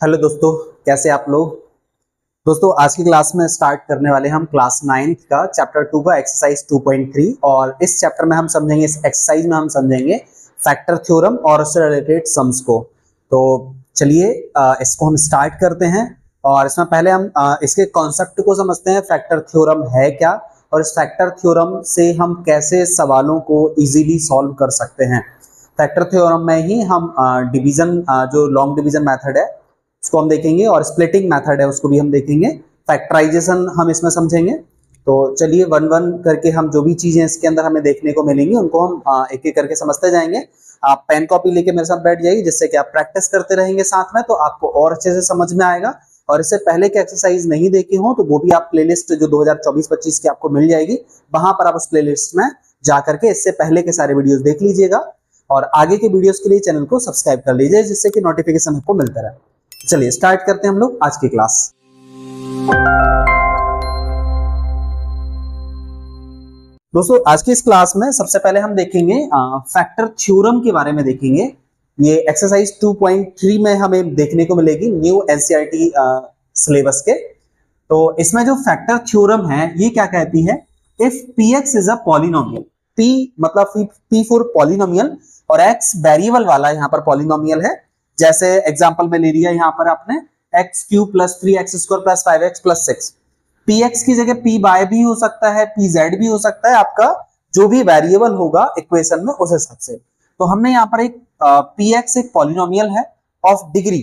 Hello दोस्तों, कैसे आप लोग। दोस्तों आज की क्लास में स्टार्ट करने वाले हम क्लास 9th का चैप्टर 2 का एक्सरसाइज 2.3 और इस चैप्टर में हम समझेंगे, इस एक्सरसाइज में हम समझेंगे फैक्टर थ्योरम और उससे रिलेटेड सम्स को। तो चलिए इसको हम स्टार्ट करते हैं और इसमें पहले हम इसके कॉन्सेप्ट को समझते हैं। फैक्टर थ्योरम है क्या और इस फैक्टर थ्योरम से हम कैसे सवालों को इजीली सॉल्व कर सकते हैं। फैक्टर थ्योरम में ही हम डिवीजन, जो लॉन्ग डिवीजन मेथड है उसको हम देखेंगे और स्प्लिटिंग मेथड है उसको भी हम देखेंगे। फैक्टराइजेशन हम इसमें समझेंगे। तो चलिए वन वन करके हम जो भी चीजें इसके अंदर हमें देखने को मिलेंगी उनको हम एक एक करके समझते जाएंगे। आप पेन कॉपी लेके मेरे साथ बैठ जाइए, जिससे कि आप प्रैक्टिस करते रहेंगे साथ में, तो आपको और अच्छे से समझ में आएगा। और इससे पहले के एक्सरसाइज नहीं देखे हो तो वो भी आप प्लेलिस्ट जो 2024-25 की आपको मिल जाएगी, वहां पर आप उस प्लेलिस्ट में जाकर के इससे पहले के सारे वीडियोस देख लीजिएगा और आगे के वीडियोस के लिए चैनल को सब्सक्राइब कर लीजिए, जिससे कि नोटिफिकेशन आपको मिलता रहे। चलिए स्टार्ट करते हैं हम लोग आज की क्लास। दोस्तों आज की इस क्लास में सबसे पहले हम देखेंगे फैक्टर थ्योरम के बारे में देखेंगे। ये एक्सरसाइज 2.3 में हमें देखने को मिलेगी न्यू एनसीईआरटी सिलेबस के। तो इसमें जो फैक्टर थ्योरम है ये क्या कहती है, if px is a polynomial, p मतलब p फॉर पॉलिनोमियल और x वेरिएबल वाला यहाँ पर पॉलिनोमियल है। जैसे एग्जांपल में ले लिया यहाँ पर आपने x cube plus 3x square plus 5x plus 6। px की जगह p बाय भी हो सकता है, pz भी हो सकता है, आपका जो भी वेरिएबल होगा इक्वेशन में उस हिसाब से। तो हमने यहाँ पर एक px एक पॉलिनोमियल है ऑफ डिग्री,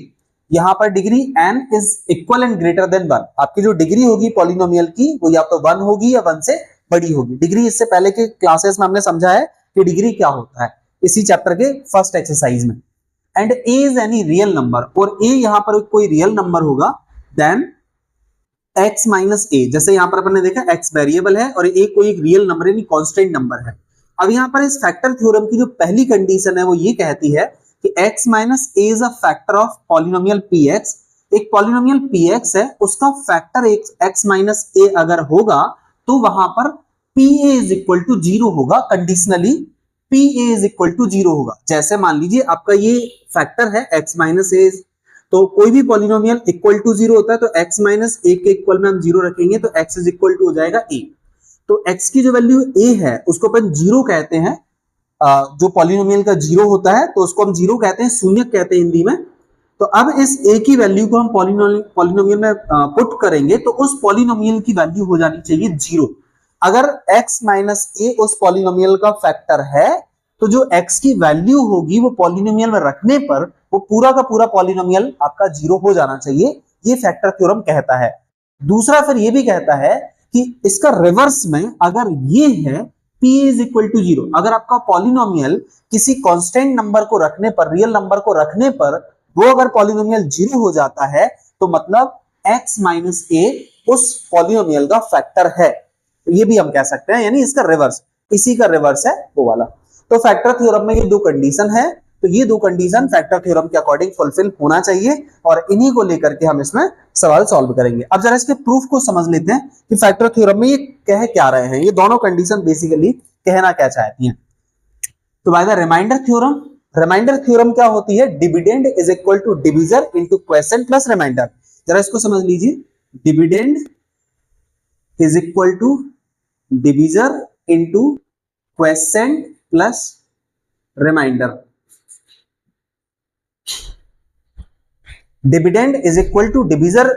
यहाँ पर degree n is equal and greater than 1। आपकी जो डिग्री होगी पॉलिनोमियल की वो या तो 1 होगी या 1 से बड़ी होगी। डिग्री इससे पहले के क्लासेस में हमने समझा है कि डिग्री क्या होता है, इसी चैप्टर के फर्स्ट एक्सरसाइज में। And a is any real number, और a यहां पर कोई रियल नंबर होगा, देन x माइनस a, जैसे यहां पर अपन ने देखा x वेरिएबल है और a कोई एक रियल नंबर यानी कांस्टेंट नंबर है। अब यहां पर इस फैक्टर थ्योरम की जो पहली कंडीशन है वो ये कहती है कि x minus a is a factor of polynomial px। एक पॉलिनोमियल px है, उसका फैक्टर x माइनस a अगर होगा तो वहां पर pa इज इक्वल टू 0 होगा। Conditionally pa is equal to 0 होगा। जैसे मान लीजिए आपका ये फैक्टर है x माइनस a, तो कोई भी पॉलिनोमियल इक्वल टू 0 होता है तो x माइनस a के इक्वल में हम 0 रखेंगे तो x इज इक्वल टू हो जाएगा a। तो x की जो वैल्यू a है उसको अपन 0 कहते हैं। जो पॉलिनोमियल का 0 होता है तो उसको हम 0 कहते हैं, शून्य कहते हैं हिंदी में। तो अब इस a की वैल्यू को हम पॉलिनोमियल में पुट करेंगे तो उस पॉलिनोमियल की वैल्यू हो जानी चाहिए 0। अगर x माइनस a उस पॉलिनोमियल का फैक्टर है तो जो x की वैल्यू होगी वो पॉलिनोमियल में रखने पर वो पूरा का पूरा पॉलिनोमियल आपका 0 हो जाना चाहिए, ये फैक्टर थ्योरम कहता है। दूसरा फिर ये भी कहता है कि इसका रिवर्स में अगर ये है p इज इक्वल टू 0, अगर आपका पॉलिनोमियल किसी कांस्टेंट नंबर को रखने पर, रियल नंबर को रखने पर वो अगर पॉलिनोमियल 0 हो जाता है तो मतलब x माइनस a उस पॉलिनोमियल का फैक्टर है, ये भी हम कह सकते हैं, यानी इसका रिवर्स, इसी का रिवर्स है वो वाला। तो फैक्टर थ्योरम में ये दो कंडीशन है, तो ये दो कंडीशन फैक्टर थ्योरम के अकॉर्डिंग फुलफिल होना चाहिए और इन्हीं को लेकर के हम इसमें सवाल सॉल्व करेंगे। अब जरा इसके प्रूफ को समझ लेते हैं कि फैक्टर थ्योरम में ये कह क्या रहे हैं, ये दोनों कंडीशन बेसिकली कहना क्या चाहती हैं। तो by the remainder theorem, remainder theorem क्या होती है, dividend is equal to divisor into quotient plus remainder. जरा इसको समझ लीजिए, dividend is equal to divisor into quotient plus remainder. Dividend is equal to divisor,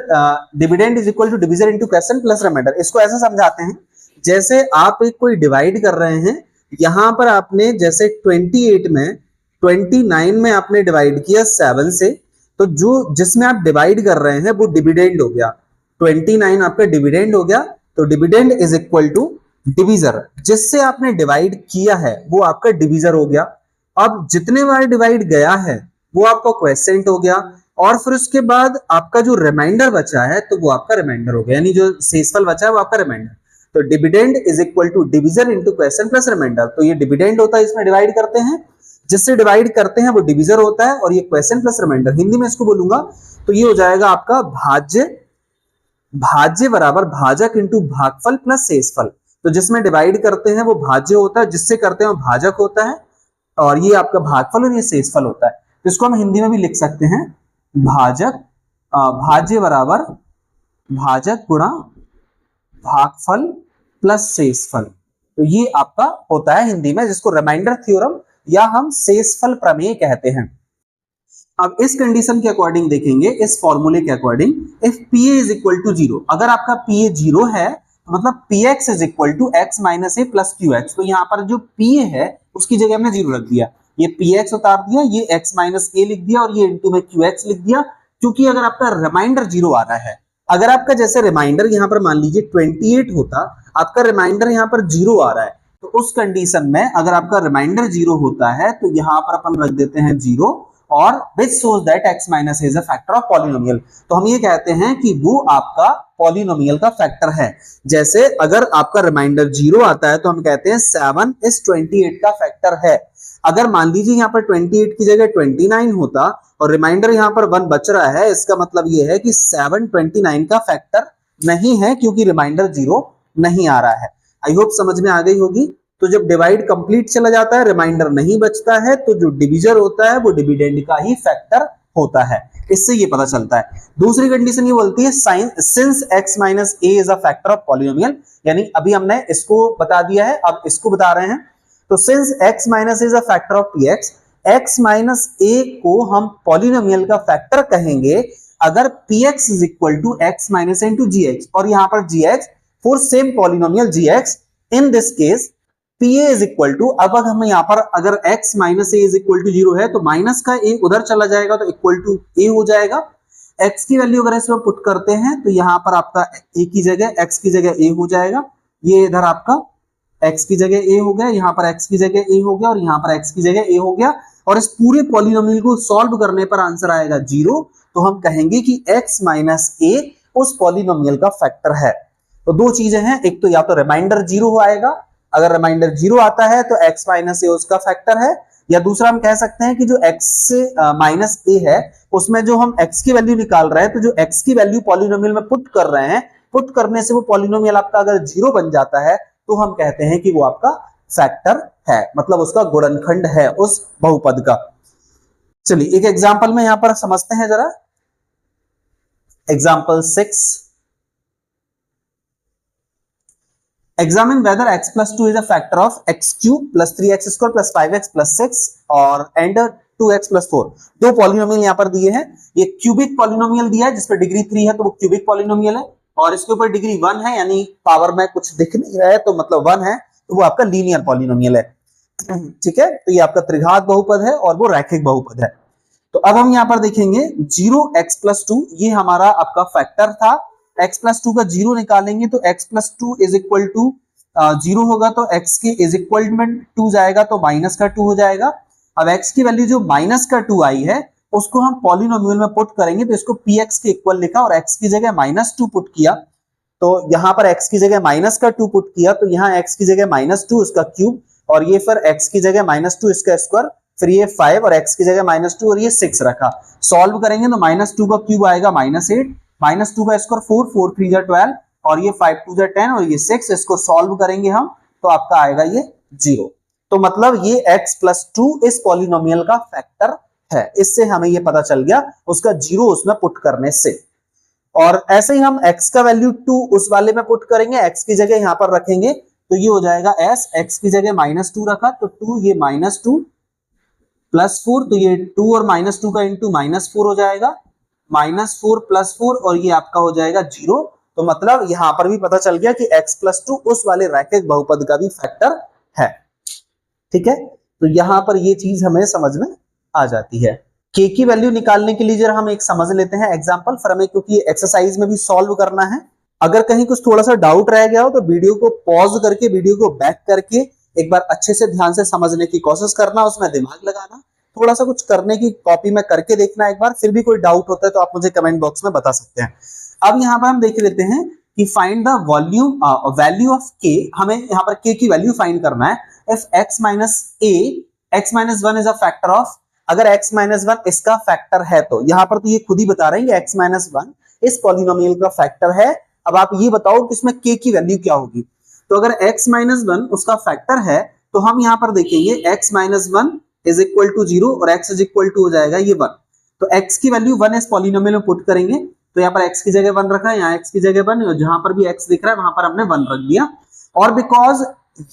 dividend is equal to divisor into quotient plus remainder. इसको ऐसे समझाते हैं, जैसे आप एक कोई डिवाइड कर रहे हैं, यहां पर आपने जैसे 28 में 29 में आपने डिवाइड किया 7 से, तो जो जिसमें आप डिवाइड कर रहे हैं वो डिविडेंड हो गया, 29 आपका डिविडेंड हो गया। तो dividend is equal to divisor, जिससे आपने डिवाइड किया है वो आपका डिवीजर हो गया। अब जितने बार डिवाइड गया है वो आपका क्वोशिएंट हो गया और फिर उसके बाद आपका जो रिमाइंडर बचा है तो वो आपका रिमाइंडर हो गया, यानी जो शेषफल बचा है वो आपका रिमाइंडर। तो dividend is equal to divisor into quotient plus remainder. तो ये डिविडेंड होता है, इसमें डिवाइड करते हैं, जिससे डिवाइड करते हैं वो डिवीजर होता है, और ये क्वोशिएंट प्लस रिमाइंडर, हिंदी में इसको बोलूंगा तो ये हो जाएगा आपका भाज्य, भाज्य बराबर भाजक इंटू भागफल प्लस शेषफल। तो जिसमें डिवाइड करते हैं वो भाज्य होता है, जिससे करते हैं वो भाजक होता है, और ये आपका भागफल और ये शेषफल होता है। तो इसको हम हिंदी में भी लिख सकते हैं भाजक भाज्य बराबर भाजक गुणा भागफल प्लस शेषफल। तो ये आपका होता है हिंदी में, जिसको रिमाइंडर थ्योरम या हम शेषफल प्रमेय कहते हैं। अब इस कंडीशन के अकॉर्डिंग देखेंगे, इस फॉर्मूले के according, if p A is equal to zero, अगर आपका पी ए जीरो है तो मतलब p x is equal to x minus a plus q x. तो यहाँ पर जो पी ए है उसकी जगह हमने जीरो रख दिया, ये पी एक्स उतार दिया, ये एक्स माइनस ए लिख दिया और ये इंटू में क्यू एक्स लिख दिया, क्योंकि अगर आपका रिमाइंडर जीरो आ रहा है, अगर आपका जैसे रिमाइंडर यहाँ पर मान लीजिए 28 होता, आपका रिमाइंडर यहाँ पर जीरो आ रहा है, तो उस कंडीशन में अगर आपका रिमाइंडर जीरो होता है तो यहाँ पर अपन रख देते हैं जीरो, और which shows that x minus is a factor of polynomial. तो हम ये कहते हैं कि वो आपका पॉलिनोमियल का फैक्टर है। जैसे अगर आपका रिमाइंडर जीरो आता है तो हम कहते हैं 7 इस 28 का फैक्टर है। अगर मान लीजिए यहाँ पर 28 की जगह 29 होता और रिमाइंडर यहाँ पर 1 बच रहा है, इसका मतलब ये है कि 7 29 का फैक्टर नहीं है, क्योंकि रिमाइंडर जीरो नहीं आ रहा है। आई होप समझ में आ गई होगी। तो जब डिवाइड कंप्लीट चला जाता है, रिमाइंडर नहीं बचता है, तो जो डिविजर होता है वो डिविडेंड का ही फैक्टर होता है। इससे ये पता चलता है। दूसरी कंडीशन ये बोलती है since x minus A is a factor of polynomial, यानी अभी हमने इसको बता दिया है, अब इसको बता रहे हैं। तो since x minus is a factor of px, x minus A को हम पॉलिनोमियल का फैक्टर कहेंगे अगर px is equal to x minus into gx, और यहां पर gx for same polynomial gx, in this case P A is equal to, अब हम यहाँ पर अगर x minus A is equal to zero है तो माइनस का a उधर चला जाएगा तो इक्वल टू a हो जाएगा। x की वैल्यू अगर इसमें पुट करते हैं तो यहाँ पर आपका a की जगह x की जगह a हो जाएगा, ये इधर आपका x की जगह a हो गया, यहाँ पर x की जगह a हो गया और यहाँ पर x की जगह a हो गया, और इस पूरे पॉलिनोमियल को सॉल्व करने पर आंसर आएगा जीरो। तो हम कहेंगे कि x माइनस a उस पॉलिनोमियल का फैक्टर है। तो दो चीजें हैं, एक तो या तो रिमाइंडर जीरो आएगा, अगर रिमाइंडर जीरो आता है तो x माइनस ए उसका फैक्टर है, या दूसरा हम कह सकते हैं कि जो x माइनस ए है उसमें जो हम x की वैल्यू निकाल रहे हैं, तो जो x की वैल्यू पॉलिनोमियल में पुट कर रहे हैं, पुट करने से वो पॉलिनोमियल आपका अगर जीरो बन जाता है तो हम कहते हैं कि वो आपका फैक्टर है, मतलब उसका गुणनखंड है उस बहुपद का। चलिए एक एग्जांपल में यहां पर समझते हैं जरा। Example 6, examine whether x plus 2 is a factor of x cube plus 3x square plus 5x plus 6 और and 2x plus 4। दो पॉलिनोमियल यहाँ पर दिए हैं, ये क्यूबिक पॉलिनोमियल दिया है जिसपे डिग्री 3 है तो वो क्यूबिक पॉलिनोमियल है, और इसके ऊपर डिग्री 1 है यानी पावर में कुछ दिख नहीं रहा है तो मतलब 1 है, तो वो आपका लीनियर पॉलिनोमियल है। ठीक है, तो ये आपका त्रिघात बहुपद है और वो रैखिक बहुपद है। तो अब हम यहाँ पर देखेंगे 0x plus 2, ये हमारा आपका फैक्टर था। x प्लस टू का जीरो निकालेंगे तो x plus two is equal to zero होगा, तो x के इज इक्वल में 2 जाएगा तो माइनस का 2 हो जाएगा। अब x की वैल्यू जो माइनस का 2 आई है उसको हम पॉलिनोमियल में पुट करेंगे, तो इसको px के इक्वल लिखा और x की जगह माइनस 2 पुट किया, तो यहाँ पर x की जगह माइनस का 2 पुट किया, तो यहाँ x की जगह माइनस 2 उसका क्यूब, और ये फिर x की जगह माइनस 2 इसका स्क्वायर, फिर ये 5 और x की जगह माइनस 2 और ये 6 रखा। सॉल्व करेंगे तो माइनस 2 का क्यूब आएगा माइनस 8, माइनस 2 का स्क्वायर 4, 4 3 जा 12 और ये 5 2 जा 10 और ये 6, इसको सॉल्व करेंगे हम तो आपका आएगा ये 0। तो मतलब ये x प्लस 2 इस पॉलिनोमियल का फैक्टर है, इससे हमें ये पता चल गया उसका 0 उसमें पुट करने से। और ऐसे ही हम x का वैल्यू 2 उस वाले में पुट करेंगे, x की जगह यहां पर रखेंगे तो ये हो जाएगा s, x की जगह माइनस 2 रखा तो 2, ये माइनस 2 प्लस 4, तो ये 2 और माइनस 2 का इंटू माइनस 4 हो जाएगा, माइनस 4 प्लस 4 और ये आपका हो जाएगा 0। तो मतलब यहां पर भी पता चल गया कि x प्लस 2 उस वाले रैखिक बहुपद का भी फैक्टर है। ठीक है, तो यहां पर ये चीज हमें समझ में आ जाती है। k की वैल्यू निकालने के लिए जरा हम एक समझ लेते हैं एग्जांपल, फिर हमें क्योंकि एक्सरसाइज में भी सॉल्व करना है। अगर कहीं कुछ थोड़ा सा डाउट रह गया हो तो वीडियो को पॉज करके, वीडियो को बैक करके एक बार अच्छे से ध्यान से समझने की कोशिश करना, उसमें दिमाग लगाना, थोड़ा सा कुछ करने की कॉपी में करके देखना एक बार, फिर भी कोई डाउट होता है तो आप मुझे कमेंट बॉक्स में बता सकते हैं। अब यहाँ पर हम देख लेते हैं कि find the volume value of k, हमें यहाँ पर k की वैल्यू फाइंड करना है। If x minus a, x minus 1 is a factor of, अगर x माइनस 1 इसका फैक्टर है तो यहाँ पर तो ये खुद ही बता रहे हैं x माइनस 1 इस पॉलिनोमियल का फैक्टर है। अब आप ये बताओ कि इसमें k की वैल्यू क्या होगी। तो अगर x माइनस 1 उसका फैक्टर है तो हम यहाँ पर देखेंगे x minus 1 is equal to 0 और x इज इक्वल टू हो जाएगा ये 1। तो x की वैल्यू 1 इस पॉलिनोमियल में पुट करेंगे, तो यहाँ पर x की जगह 1 रखा है, यहाँ x की जगह 1, और जहां पर भी x दिख रहा है वहां पर हमने 1 रख दिया। और बिकॉज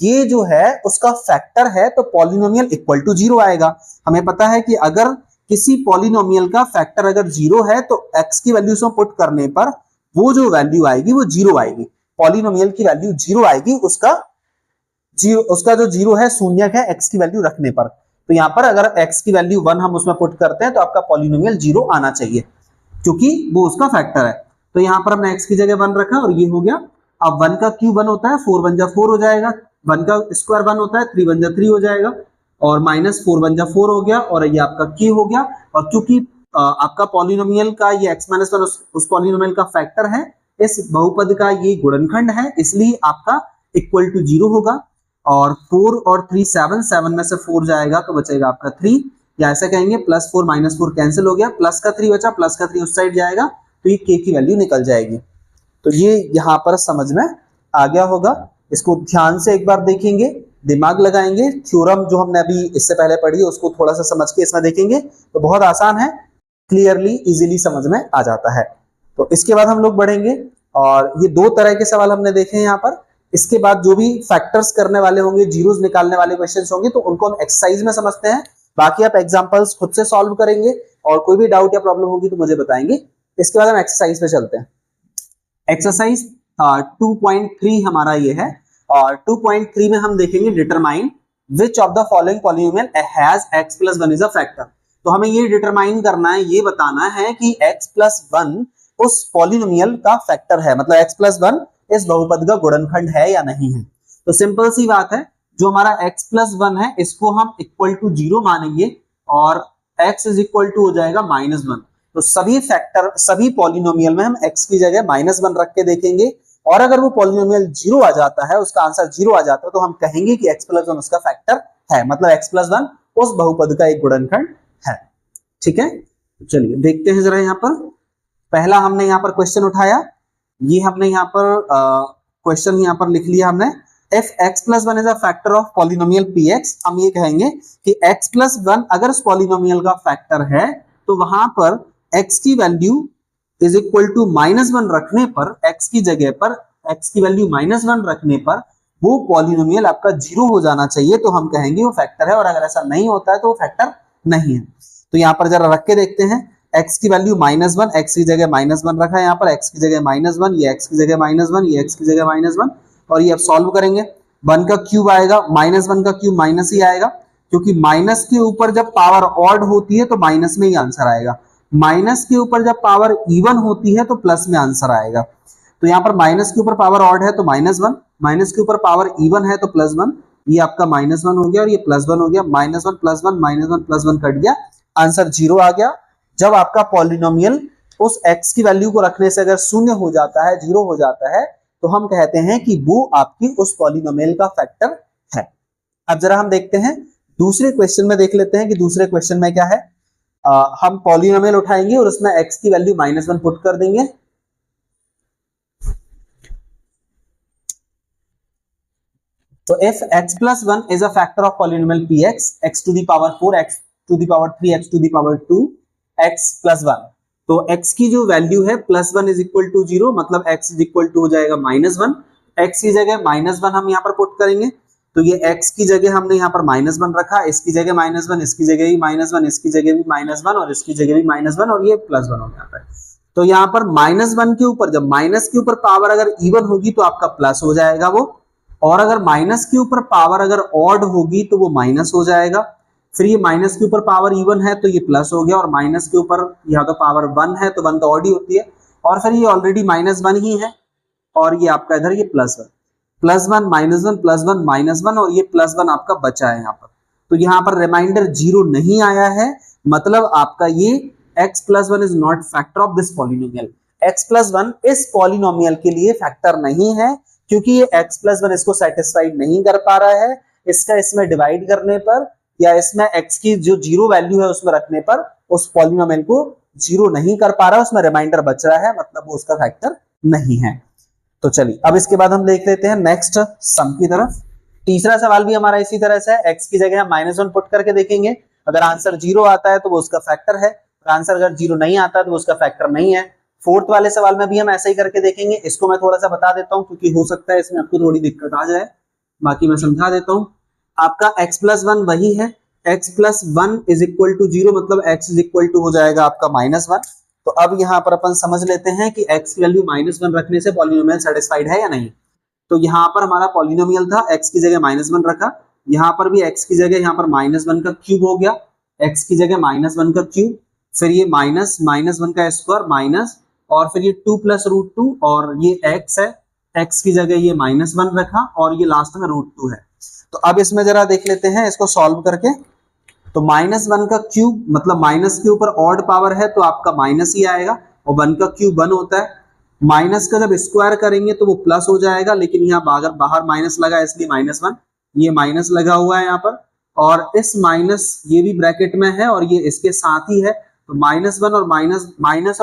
ये जो है उसका फैक्टर है तो पॉलिनोमियल इक्वल टू 0 आएगा। हमें पता है कि अगर किसी पॉलिनोमियल का फैक्टर अगर 0 है तो x की वैल्यू से पुट करने पर वो जो वैल्यू आएगी वो 0 आएगी, पॉलिनोमियल की वैल्यू 0 आएगी, उसका जो 0 है शून्य है x की वैल्यू रखने पर। तो यहां पर अगर x की वैल्यू 1 हम उसमें पुट करते हैं तो आपका पॉलिनोमियल 0 आना चाहिए क्योंकि वो उसका फैक्टर है। तो यहां पर हमने x की जगह 1 रखा और ये हो गया। अब 1 का क्यूब 1 होता है, 4 1 जा 4 हो जाएगा, 1 का स्क्वायर 1 होता है, 3 1 जा 3 हो जाएगा, और माइनस 4 1 जा 4 हो गया, और ये आपका k हो गया। और क्योंकि आपका पॉलिनोमियल का ये x माइनस 1 उस पॉलिनोमियल का फैक्टर है, इस बहुपद का ये गुणनखंड है, इसलिए आपका इक्वल टू 0 होगा। और 4 और 3 7, 7 में से 4 जाएगा तो बचेगा आपका 3, या ऐसा कहेंगे प्लस 4 माइनस 4 कैंसिल हो गया, प्लस का 3 बचा, प्लस का 3 उस साइड जाएगा तो ये k की वैल्यू निकल जाएगी। तो ये यहां पर समझ में आ गया होगा। इसको ध्यान से एक बार देखेंगे, दिमाग लगाएंगे, थ्योरम जो हमने अभी इससे पहले पढ़ी है उसको थोड़ा सा समझ के इसमें देखेंगे तो बहुत आसान है, क्लियरली इजीली समझ में आ जाता है। तो इसके बाद हम लोग बढ़ेंगे और ये दो तरह के सवाल हमने देखे हैं यहाँ पर। इसके बाद जो भी फैक्टर्स करने वाले होंगे, जीरोस निकालने वाले क्वेश्चंस होंगे तो उनको हम एक्सरसाइज में समझते हैं, बाकी आप एग्जांपल्स खुद से सॉल्व करेंगे और कोई भी डाउट या प्रॉब्लम होगी तो मुझे बताएंगे। इसके बाद हम एक्सरसाइज पे चलते हैं। एक्सरसाइज 2.3 हमारा ये है, और 2.3 में हम देखेंगे determine which of the following polynomial has x plus 1 is a factor. तो हमें ये डिटरमाइन करना है, ये बताना है कि x प्लस 1 उस पॉलिनोमियल का फैक्टर है, मतलब x प्लस 1 इस बहुपद का गुणनखंड है या नहीं है। तो सिंपल सी बात है, जो हमारा x प्लस 1 है इसको हम इक्वल टू 0 मानेंगे और x इज इक्वल टू हो जाएगा -1। तो सभी फैक्टर, सभी पॉलिनोमियल में हम x की जगह -1 रख के देखेंगे, और अगर वो पॉलिनोमियल 0 आ जाता है, उसका आंसर 0 आ जाता है, तो हम कहेंगे कि x प्लस 1 उसका फैक्टर है, मतलब x प्लस 1 उस बहुपद का एक गुणनखंड है। ठीक है, चलिए देखते हैं जरा। यहाँ पर पहला हमने यहाँ पर क्वेश्चन उठाया, ये हमने यहाँ पर क्वेश्चन यहाँ पर लिख लिया हमने, if x plus 1 is a factor of polynomial px, हम ये कहेंगे कि x plus 1 अगर उस पॉलिनोमियल का फैक्टर है तो वहां पर x की वैल्यू इज इक्वल टू -1 रखने पर, x की जगह पर x की वैल्यू -1 रखने पर वो पॉलिनोमियल आपका 0 हो जाना चाहिए, तो हम कहेंगे वो फैक्टर है। और अगर ऐसा नहीं होता है तो वो फैक्टर नहीं है। तो यहाँ पर जरा रख के देखते हैं, x की वैल्यू -1, x की जगह -1 रखा है, यहाँ पर x की जगह -1, ये x की जगह -1, ये x की जगह -1, और ये अब सॉल्व करेंगे। 1 का क्यूब आएगा, -1 का क्यूब माइनस ही आएगा, क्योंकि माइनस के ऊपर जब पावर ऑड होती है तो माइनस में ही आंसर आएगा, माइनस के ऊपर जब पावर इवन होती है तो प्लस में आंसर आएगा। तो यहाँ पर माइनस के ऊपर पावर ऑड है तो -1, माइनस के ऊपर पावर इवन है तो +1, ये आपका -1 हो गया और ये +1 हो गया, -1 + 1 -1 + 1 कट गया, आंसर 0 आ गया। जब आपका पॉलिनोमियल उस x की वैल्यू को रखने से अगर शून्य हो जाता है, 0 हो जाता है, तो हम कहते हैं कि वो आपकी उस पॉलिनोमियल का फैक्टर है। अब जरा हम देखते हैं दूसरे क्वेश्चन में, देख लेते हैं कि दूसरे क्वेश्चन में क्या है। हम पॉलिनोमियल उठाएंगे और उसमें x की वैल्यू -1 पुट कर देंगे। तो if x plus 1 is a factor of polynomial px, x to the power 4, x to the power 3, x to the power 2, x plus 1, तो x की जो वैल्यू है +1 इज इक्वल टू 0, मतलब x is equal to हो जाएगा -1। x की जगह -1 हम यहाँ पर पुट करेंगे, तो ये x की जगह हमने यहाँ पर -1 रखा, इसकी जगह -1, इसकी जगह भी -1, इसकी जगह भी -1 और इसकी जगह भी -1, और ये +1 हो जाता है। तो यहाँ पर -1 के ऊपर, जब माइनस के ऊपर पावर अगर इवन होगी तो आपका प्लस हो जाएगा वो, और अगर माइनस के ऊपर पावर अगर ऑड होगी तो वो माइनस हो जाएगा। फिर ये माइनस के ऊपर पावर इवन है तो ये प्लस हो गया, और माइनस के ऊपर यहाँ तो पावर 1 है तो 1 तो ऑड ही होती है, और फिर ये ऑलरेडी -1 ही है, और ये आपका इधर ये +1 +1 -1 +1 -1, और ये +1 आपका बचा है यहाँ पर। तो यहाँ पर रिमाइंडर 0 नहीं आया है, मतलब आपका ये x plus 1 is not factor of this polynomial. x plus 1 इस पॉलिनोमियल के लिए फैक्टर नहीं है, क्योंकि ये x plus 1 इसको सेटिस्फाइड नहीं कर पा रहा है। इसका इसमें डिवाइड करने पर या इसमें x की जो 0 वैल्यू है उसमें रखने पर उस पॉलिनोमियल को 0 नहीं कर पा रहा, उसमें रिमाइंडर बच रहा है, मतलब वो उसका फैक्टर नहीं है। तो चलिए अब इसके बाद हम देख लेते हैं नेक्स्ट सम की तरफ। तीसरा सवाल भी हमारा इसी तरह से है, x की जगह हम -1 पुट करके देखेंगे, अगर आंसर 0 आता है तो वो उसका फैक्टर है, आंसर अगर 0 नहीं आता तो उसका फैक्टर नहीं है। फोर्थ वाले सवाल में भी हम ऐसा ही करके देखेंगे। इसको मैं थोड़ा सा बता देता हूं क्योंकि हो सकता है इसमें आपको थोड़ी दिक्कत आ जाए, बाकी मैं समझा देता हूं। आपका x+1 वही है, x+1 इज इक्वल टू 0, मतलब x इज इक्वल टू हो जाएगा आपका -1। तो अब यहाँ पर अपन समझ लेते हैं कि x की वैल्यू -1 रखने से पॉलिनोमियल सेटिस्फाइड है या नहीं। तो यहाँ पर हमारा पॉलिनोमियल था, x की जगह -1 रखा, यहाँ पर भी x की जगह यहाँ पर -1 का क्यूब हो गया, x की जगह -1 का क्यूब, फिर ये -1 का स्क्वायर माइनस, और फिर ये 2 + √2, और ये x है, x की जगह ये -1 रखा और ये लास्ट में √2 है। तो अब इसमें जरा देख लेते हैं इसको सॉल्व करके। तो -1 का क्यूब मतलब माइनस के ऊपर ऑड पावर है तो आपका माइनस ही आएगा, और 1 का क्यूब 1 होता है। माइनस का जब स्क्वायर करेंगे तो वो प्लस हो जाएगा, लेकिन यहाँ बाहर माइनस लगा इसलिए -1, ये माइनस लगा हुआ है यहाँ पर, और इस माइनस ये भी ब्रैकेट में है और ये इसके साथ ही है। तो -1 और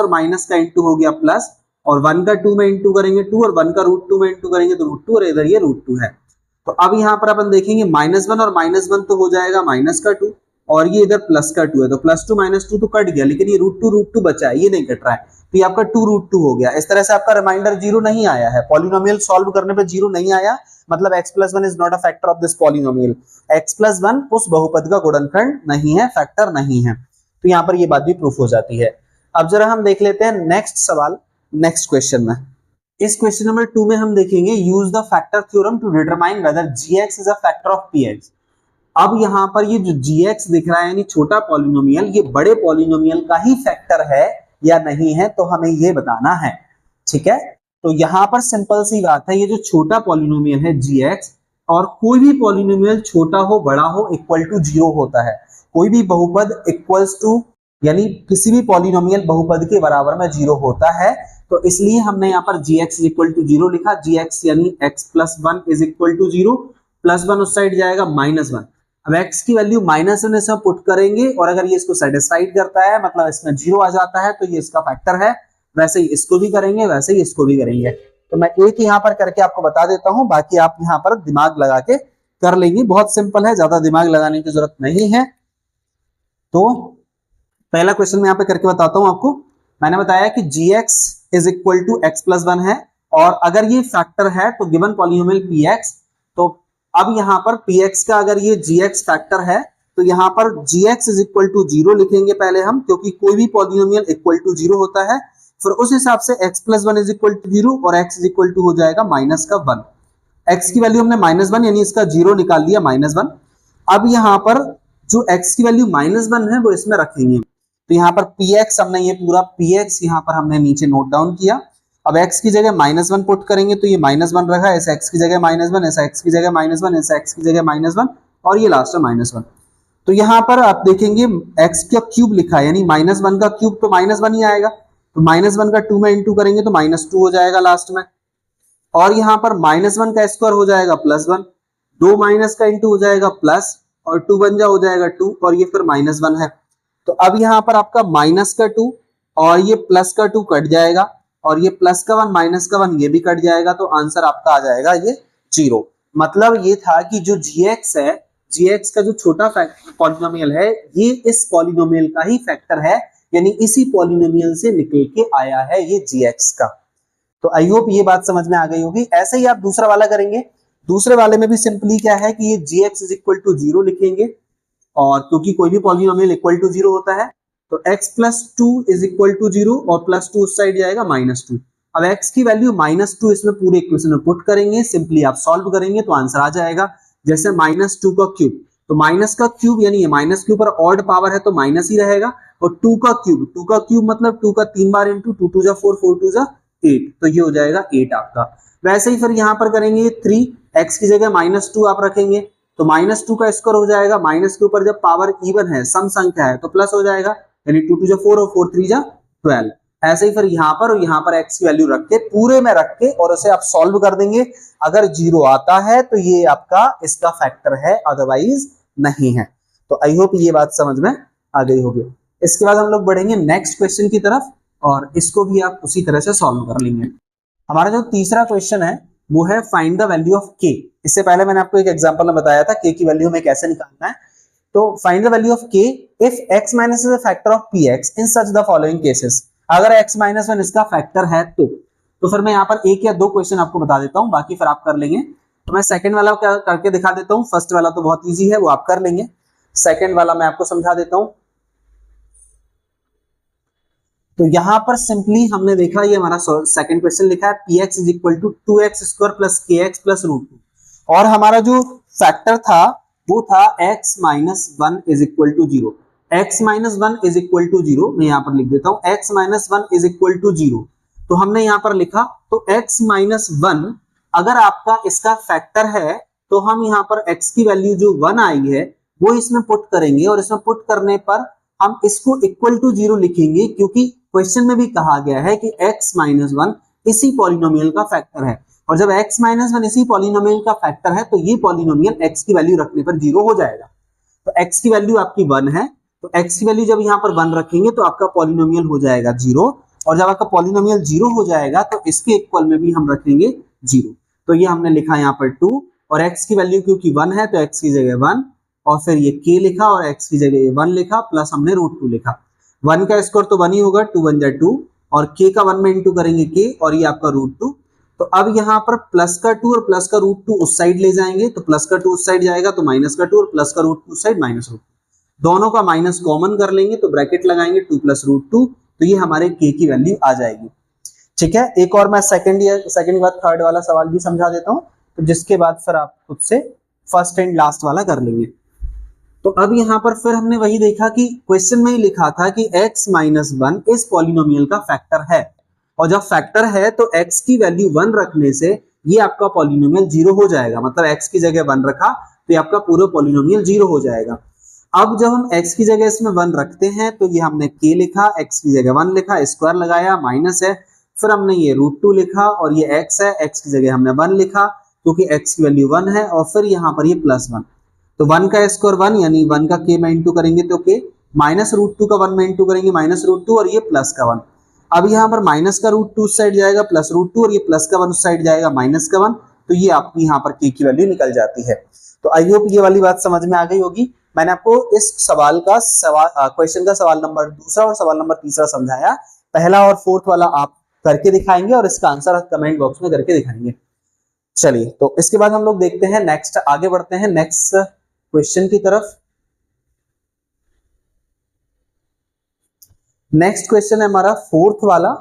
माइनस का इंटू हो गया प्लस, और 1 का 2 में इंटू करेंगे 2, और 1 का √2 में इंटू करेंगे तो √2, और इधर ये √2 है। तो अब यहाँ पर अपन देखेंगे -1 और -1 तो हो जाएगा -2, और ये इधर +2 है, तो +2 -2 तो कट गया, लेकिन ये √2 बचा है, ये नहीं कट रहा है, तो ये आपका 2√2 हो गया। इस तरह से आपका रिमाइंडर 0 नहीं आया है, पॉलिनोमियल सॉल्व करने पे 0 नहीं आया, मतलब x+1 is not a factor of this polynomial. x+1 उस बहुपद का गुणनखंड नहीं है, फैक्टर नहीं है। तो यहाँ पर ये बात भी प्रूफ हो जाती है। अब जरा हम देख लेते हैं नेक्स्ट सवाल, नेक्स्ट क्वेश्चन में। इस क्वेश्चन नंबर 2 में हम देखेंगे use the factor theorem to determine whether gx is a factor of px। अब यहाँ पर ये जो gx दिख रहा है यानी छोटा पॉलिनोमियल, ये बड़े पॉलिनोमियल का ही फैक्टर है या नहीं है, तो हमें ये बताना है। ठीक है, तो यहाँ पर सिंपल सी बात है, ये जो छोटा पॉलिनोमियल है gx, और कोई भी पॉलिनोमियल छोटा हो बड़ा हो इक्वल टू 0 होता है। कोई भी बहुपद इक्वल्स टू यानी किसी भी पॉलिनोमियल बहुपद के बराबर में 0 होता है, तो इसलिए हमने यहाँ पर gx इज इक्वल टू 0 लिखा। gx यानी x+1 इज इक्वल टू 0, +1 उस साइड जाएगा -1। अब x की वैल्यू -1 इसमें पुट करेंगे, और अगर ये इसको सेटिस्फाइड करता है मतलब इसमें 0 आ जाता है तो ये इसका फैक्टर है। वैसे ही इसको भी करेंगे, वैसे ही इसको भी करेंगे। तो मैं एक यहाँ पर करके आपको बता देता हूँ, बाकी आप यहाँ पर दिमाग लगा के कर लेंगे। बहुत सिंपल है, ज्यादा दिमाग लगाने की जरूरत नहीं है। तो पहला क्वेश्चन मैं यहाँ पे करके बताता हूँ आपको। मैंने बताया कि gx is equal to x+1 है, और अगर ये फैक्टर है तो गिवन पॉलिनोमियल px, तो अब यहाँ पर px का अगर ये gx फैक्टर है तो यहाँ पर gx इज इक्वल टू 0 लिखेंगे पहले हम, क्योंकि कोई भी पॉलिनोमियल इक्वल टू 0 होता है। फिर उस हिसाब से x+1 इज इक्वल टू 0 और x इज इक्वल टू हो जाएगा -1। x की वैल्यू हमने -1 यानी इसका 0 निकाल लिया, -1। अब यहाँ पर जो x की वैल्यू -1 है वो इसमें रखेंगे। तो यहाँ पर px हमने ये पूरा px यहाँ पर हमने नीचे नोट डाउन किया। अब x की जगह -1 पुट करेंगे तो ये -1 रखा, इस x की जगह -1, इस x की जगह -1, इस x की जगह -1, और ये लास्ट में -1। तो यहाँ पर आप देखेंगे x का क्यूब लिखा है, यानी -1 का क्यूब तो -1 ही आएगा, तो -1 का 2 में इंटू करेंगे तो -2 हो जाएगा लास्ट में, और यहाँ पर -1 का स्क्वायर हो जाएगा +1, 2 माइनस का इंटू हो जाएगा प्लस, और 2 बन जा हो जाएगा 2, और ये फिर -1 है। तो अब यहाँ पर आपका -2 और ये +2 कट जाएगा, और ये +1 -1 ये भी कट जाएगा, तो आंसर आपका आ जाएगा ये 0। मतलब ये था कि जो gx है, gx का जो छोटा पॉलिनोमियल है, ये इस पॉलिनोमियल का ही फैक्टर है, यानी इसी पॉलिनोमियल से निकल के आया है ये gx का। तो आई होप ये बात समझ में आ गई होगी। ऐसे ही आप दूसरा वाला करेंगे। दूसरे वाले में भी सिंपली क्या है कि ये gx इज इक्वल टू 0 लिखेंगे, और क्योंकि कोई भी पॉलिनोमियल इक्वल टू 0 होता है, तो x+2 इज इक्वल टू 0, और +2 उस साइड जाएगा -2। अब x की वैल्यू -2 इसमें पूरे इक्वेशन में पुट करेंगे, सिंपली आप सॉल्व करेंगे तो आंसर आ जाएगा। जैसे -2 का क्यूब, तो माइनस का क्यूब यानी माइनस के ऊपर ऑड पावर है तो माइनस ही रहेगा, और 2 का क्यूब मतलब 2 का 3 बार इंटू 2 2 जा 4 4 2 जा 8, तो ये हो जाएगा 8 आपका। वैसे ही फिर यहाँ पर करेंगे 3, x की जगह -2 आप रखेंगे, तो -2 का स्क्वायर हो जाएगा, माइनस के ऊपर जब पावर इवन है, सम संख्या है, तो प्लस हो जाएगा, यानी 2 2 जा 4 और 4 3 जा 12। ऐसे ही फिर यहाँ पर और यहाँ पर x की वैल्यू रख के पूरे में रख के और उसे आप सॉल्व कर देंगे। अगर 0 आता है तो ये आपका इसका फैक्टर है, अदरवाइज नहीं है। तो आई होप ये बात समझ में आ गई होगी। इसके बाद हम लोग बढ़ेंगे नेक्स्ट क्वेश्चन की तरफ, और इसको भी आप उसी तरह से सॉल्व कर लेंगे। हमारा जो तीसरा क्वेश्चन है वो है find the value of k। इससे पहले मैंने आपको एक एग्जांपल में बताया था k की वैल्यू हमें कैसे निकालना है। तो find the value of k if x minus is a factor of px in such the following cases. अगर x माइनस 1 इसका फैक्टर है तो फिर मैं यहाँ पर एक या दो क्वेश्चन आपको बता देता हूं, बाकी फिर आप कर लेंगे। तो मैं सेकंड वाला करके दिखा देता हूं, फर्स्ट वाला तो बहुत इजी है, वो आप कर लेंगे। सेकंड वाला मैं आपको समझा देता हूं। तो यहां पर सिंपली हमने देखा, ये हमारा सेकंड क्वेश्चन लिखा है px is equal to 2x square plus kx plus root 2, और हमारा जो फैक्टर था वो था x minus 1 is equal to 0। x minus 1 is equal to 0 मैं यहां पर लिख देता हूं, x minus 1 is equal to 0। तो हमने यहां पर लिखा, तो x माइनस 1 अगर आपका इसका फैक्टर है तो हम यहां पर x की वैल्यू जो 1 आई है वो इसमें पुट करेंगे, और इसमें पुट करने पर हम इसको इक्वल टू 0 लिखेंगे, क्योंकि क्वेश्चन में भी कहा गया है कि x माइनस 1 इसी पॉलिनोमियल का फैक्टर है, और जब x माइनस 1 इसी पॉलिनोमियल का फैक्टर है तो ये पॉलिनोमियल x की वैल्यू रखने पर 0 हो जाएगा। तो x की वैल्यू आपकी 1 है, तो x की वैल्यू जब यहाँ पर 1 रखेंगे तो आपका पॉलिनोमियल हो जाएगा 0, और जब आपका पॉलिनोमियल 0 हो जाएगा तो इसके इक्वल में भी हम रखेंगे 0। तो ये हमने लिखा यहाँ पर 2, और x की वैल्यू क्योंकि 1 है तो x की जगह 1, और फिर ये k लिखा और x की जगह 1 लिखा, प्लस हमने रूट 2 लिखा। 1 का स्क्वायर तो 1 ही होगा, 2 1 जा 2, और k का 1 में इंटू करेंगे k, और ये आपका रूट 2। तो अब यहाँ पर प्लस का 2 और प्लस का रूट 2 उस साइड ले जाएंगे, तो प्लस का 2 उस साइड जाएगा तो माइनस का 2, और प्लस का रूट 2 उस साइड माइनस रूट 2, दोनों का माइनस कॉमन कर लेंगे तो ब्रैकेट लगाएंगे 2 प्लस रूट 2, तो ये हमारे k की वैल्यू आ जाएगी। ठीक है, एक और मैं सेकंड के बाद थर्ड वाला सवाल भी समझा देता हूं, तो जिसके बाद फिर आप खुद से फर्स्ट एंड लास्ट वाला कर लेंगे। तो अब यहाँ पर फिर हमने वही देखा कि क्वेश्चन में ही लिखा था कि x माइनस 1 इस पॉलिनोमियल का फैक्टर है, और जब फैक्टर है तो x की वैल्यू 1 रखने से ये आपका पॉलिनोमियल 0 हो जाएगा, मतलब x की जगह 1 रखा तो ये आपका पूरा पॉलिनोमियल 0 हो जाएगा। अब जब हम x की जगह इसमें 1 रखते हैं तो ये हमने k लिखा, x की जगह 1 लिखा, स्क्वायर लगाया, माइनस है, फिर हमने ये रूट 2 लिखा, और ये x है, x की जगह हमने 1 लिखा क्योंकि x की वैल्यू 1 है, और फिर यहाँ पर ये प्लस 1, तो 1 का स्क्वायर 1 यानी 1 का k में इंटू करेंगे तो k, माइनस रूट 2 का 1 में इंटू करेंगे माइनस रूट 2, और ये प्लस का 1। अब यहाँ पर माइनस का रूट 2 उस साइड जाएगा, प्लस रूट 2, और ये प्लस का 1 उस साइड जाएगा, माइनस का 1, तो ये आपकी यहाँ पर k की वैल्यू निकल जाती है। तो आई होप ये वाली बात समझ में आ गई होगी। मैंने आपको इस सवाल का क्वेश्चन का सवाल नंबर 2 और सवाल नंबर 3 समझाया, पहला और फोर्थ वाला आप करके दिखाएंगे और इसका आंसर कमेंट बॉक्स में करके दिखाएंगे। चलिए, तो इसके बाद हम लोग देखते हैं नेक्स्ट, आगे बढ़ते हैं नेक्स्ट क्वेश्चन की तरफ। नेक्स्ट क्वेश्चन है हमारा फोर्थ वाला।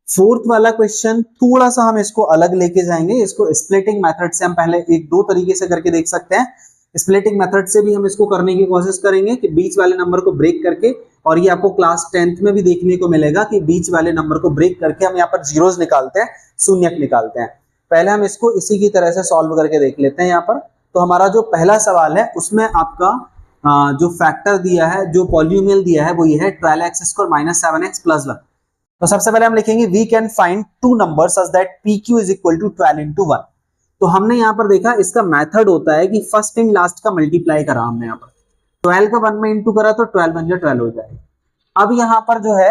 फोर्थ वाला क्वेश्चन थोड़ा सा हम इसको अलग लेके जाएंगे, इसको स्प्लिटिंग मेथड से हम पहले एक दो तरीके से करके देख सकते हैं। स्प्लिटिंग मेथड से भी हम इसको करने की कोशिश करेंगे कि बीच वाले नंबर को ब्रेक करके, और ये आपको क्लास 10th में भी देखने को मिलेगा कि बीच वाले नंबर को ब्रेक करके हम यहाँ पर जीरोस निकालते हैं, शून्यक निकालते हैं। पहले हम इसको इसी की तरह से सॉल्व करके देख लेते हैं यहाँ पर। तो हमारा जो पहला सवाल है उसमें आपका जो फैक्टर दिया है, जो पॉलिनोमियल दिया है वो ये है 12x square minus 7x plus 1। तो सबसे पहले हम लिखेंगे we can find two number such that pq is equal to 12 into 1। तो हमने यहाँ पर देखा इसका मेथड होता है कि फर्स्ट एंड लास्ट का मल्टीप्लाई करा हमने, यहाँ पर 12 का 1 में इंटू करा तो 12 बन जाए 12 हो जाएगा। अब यहाँ पर जो है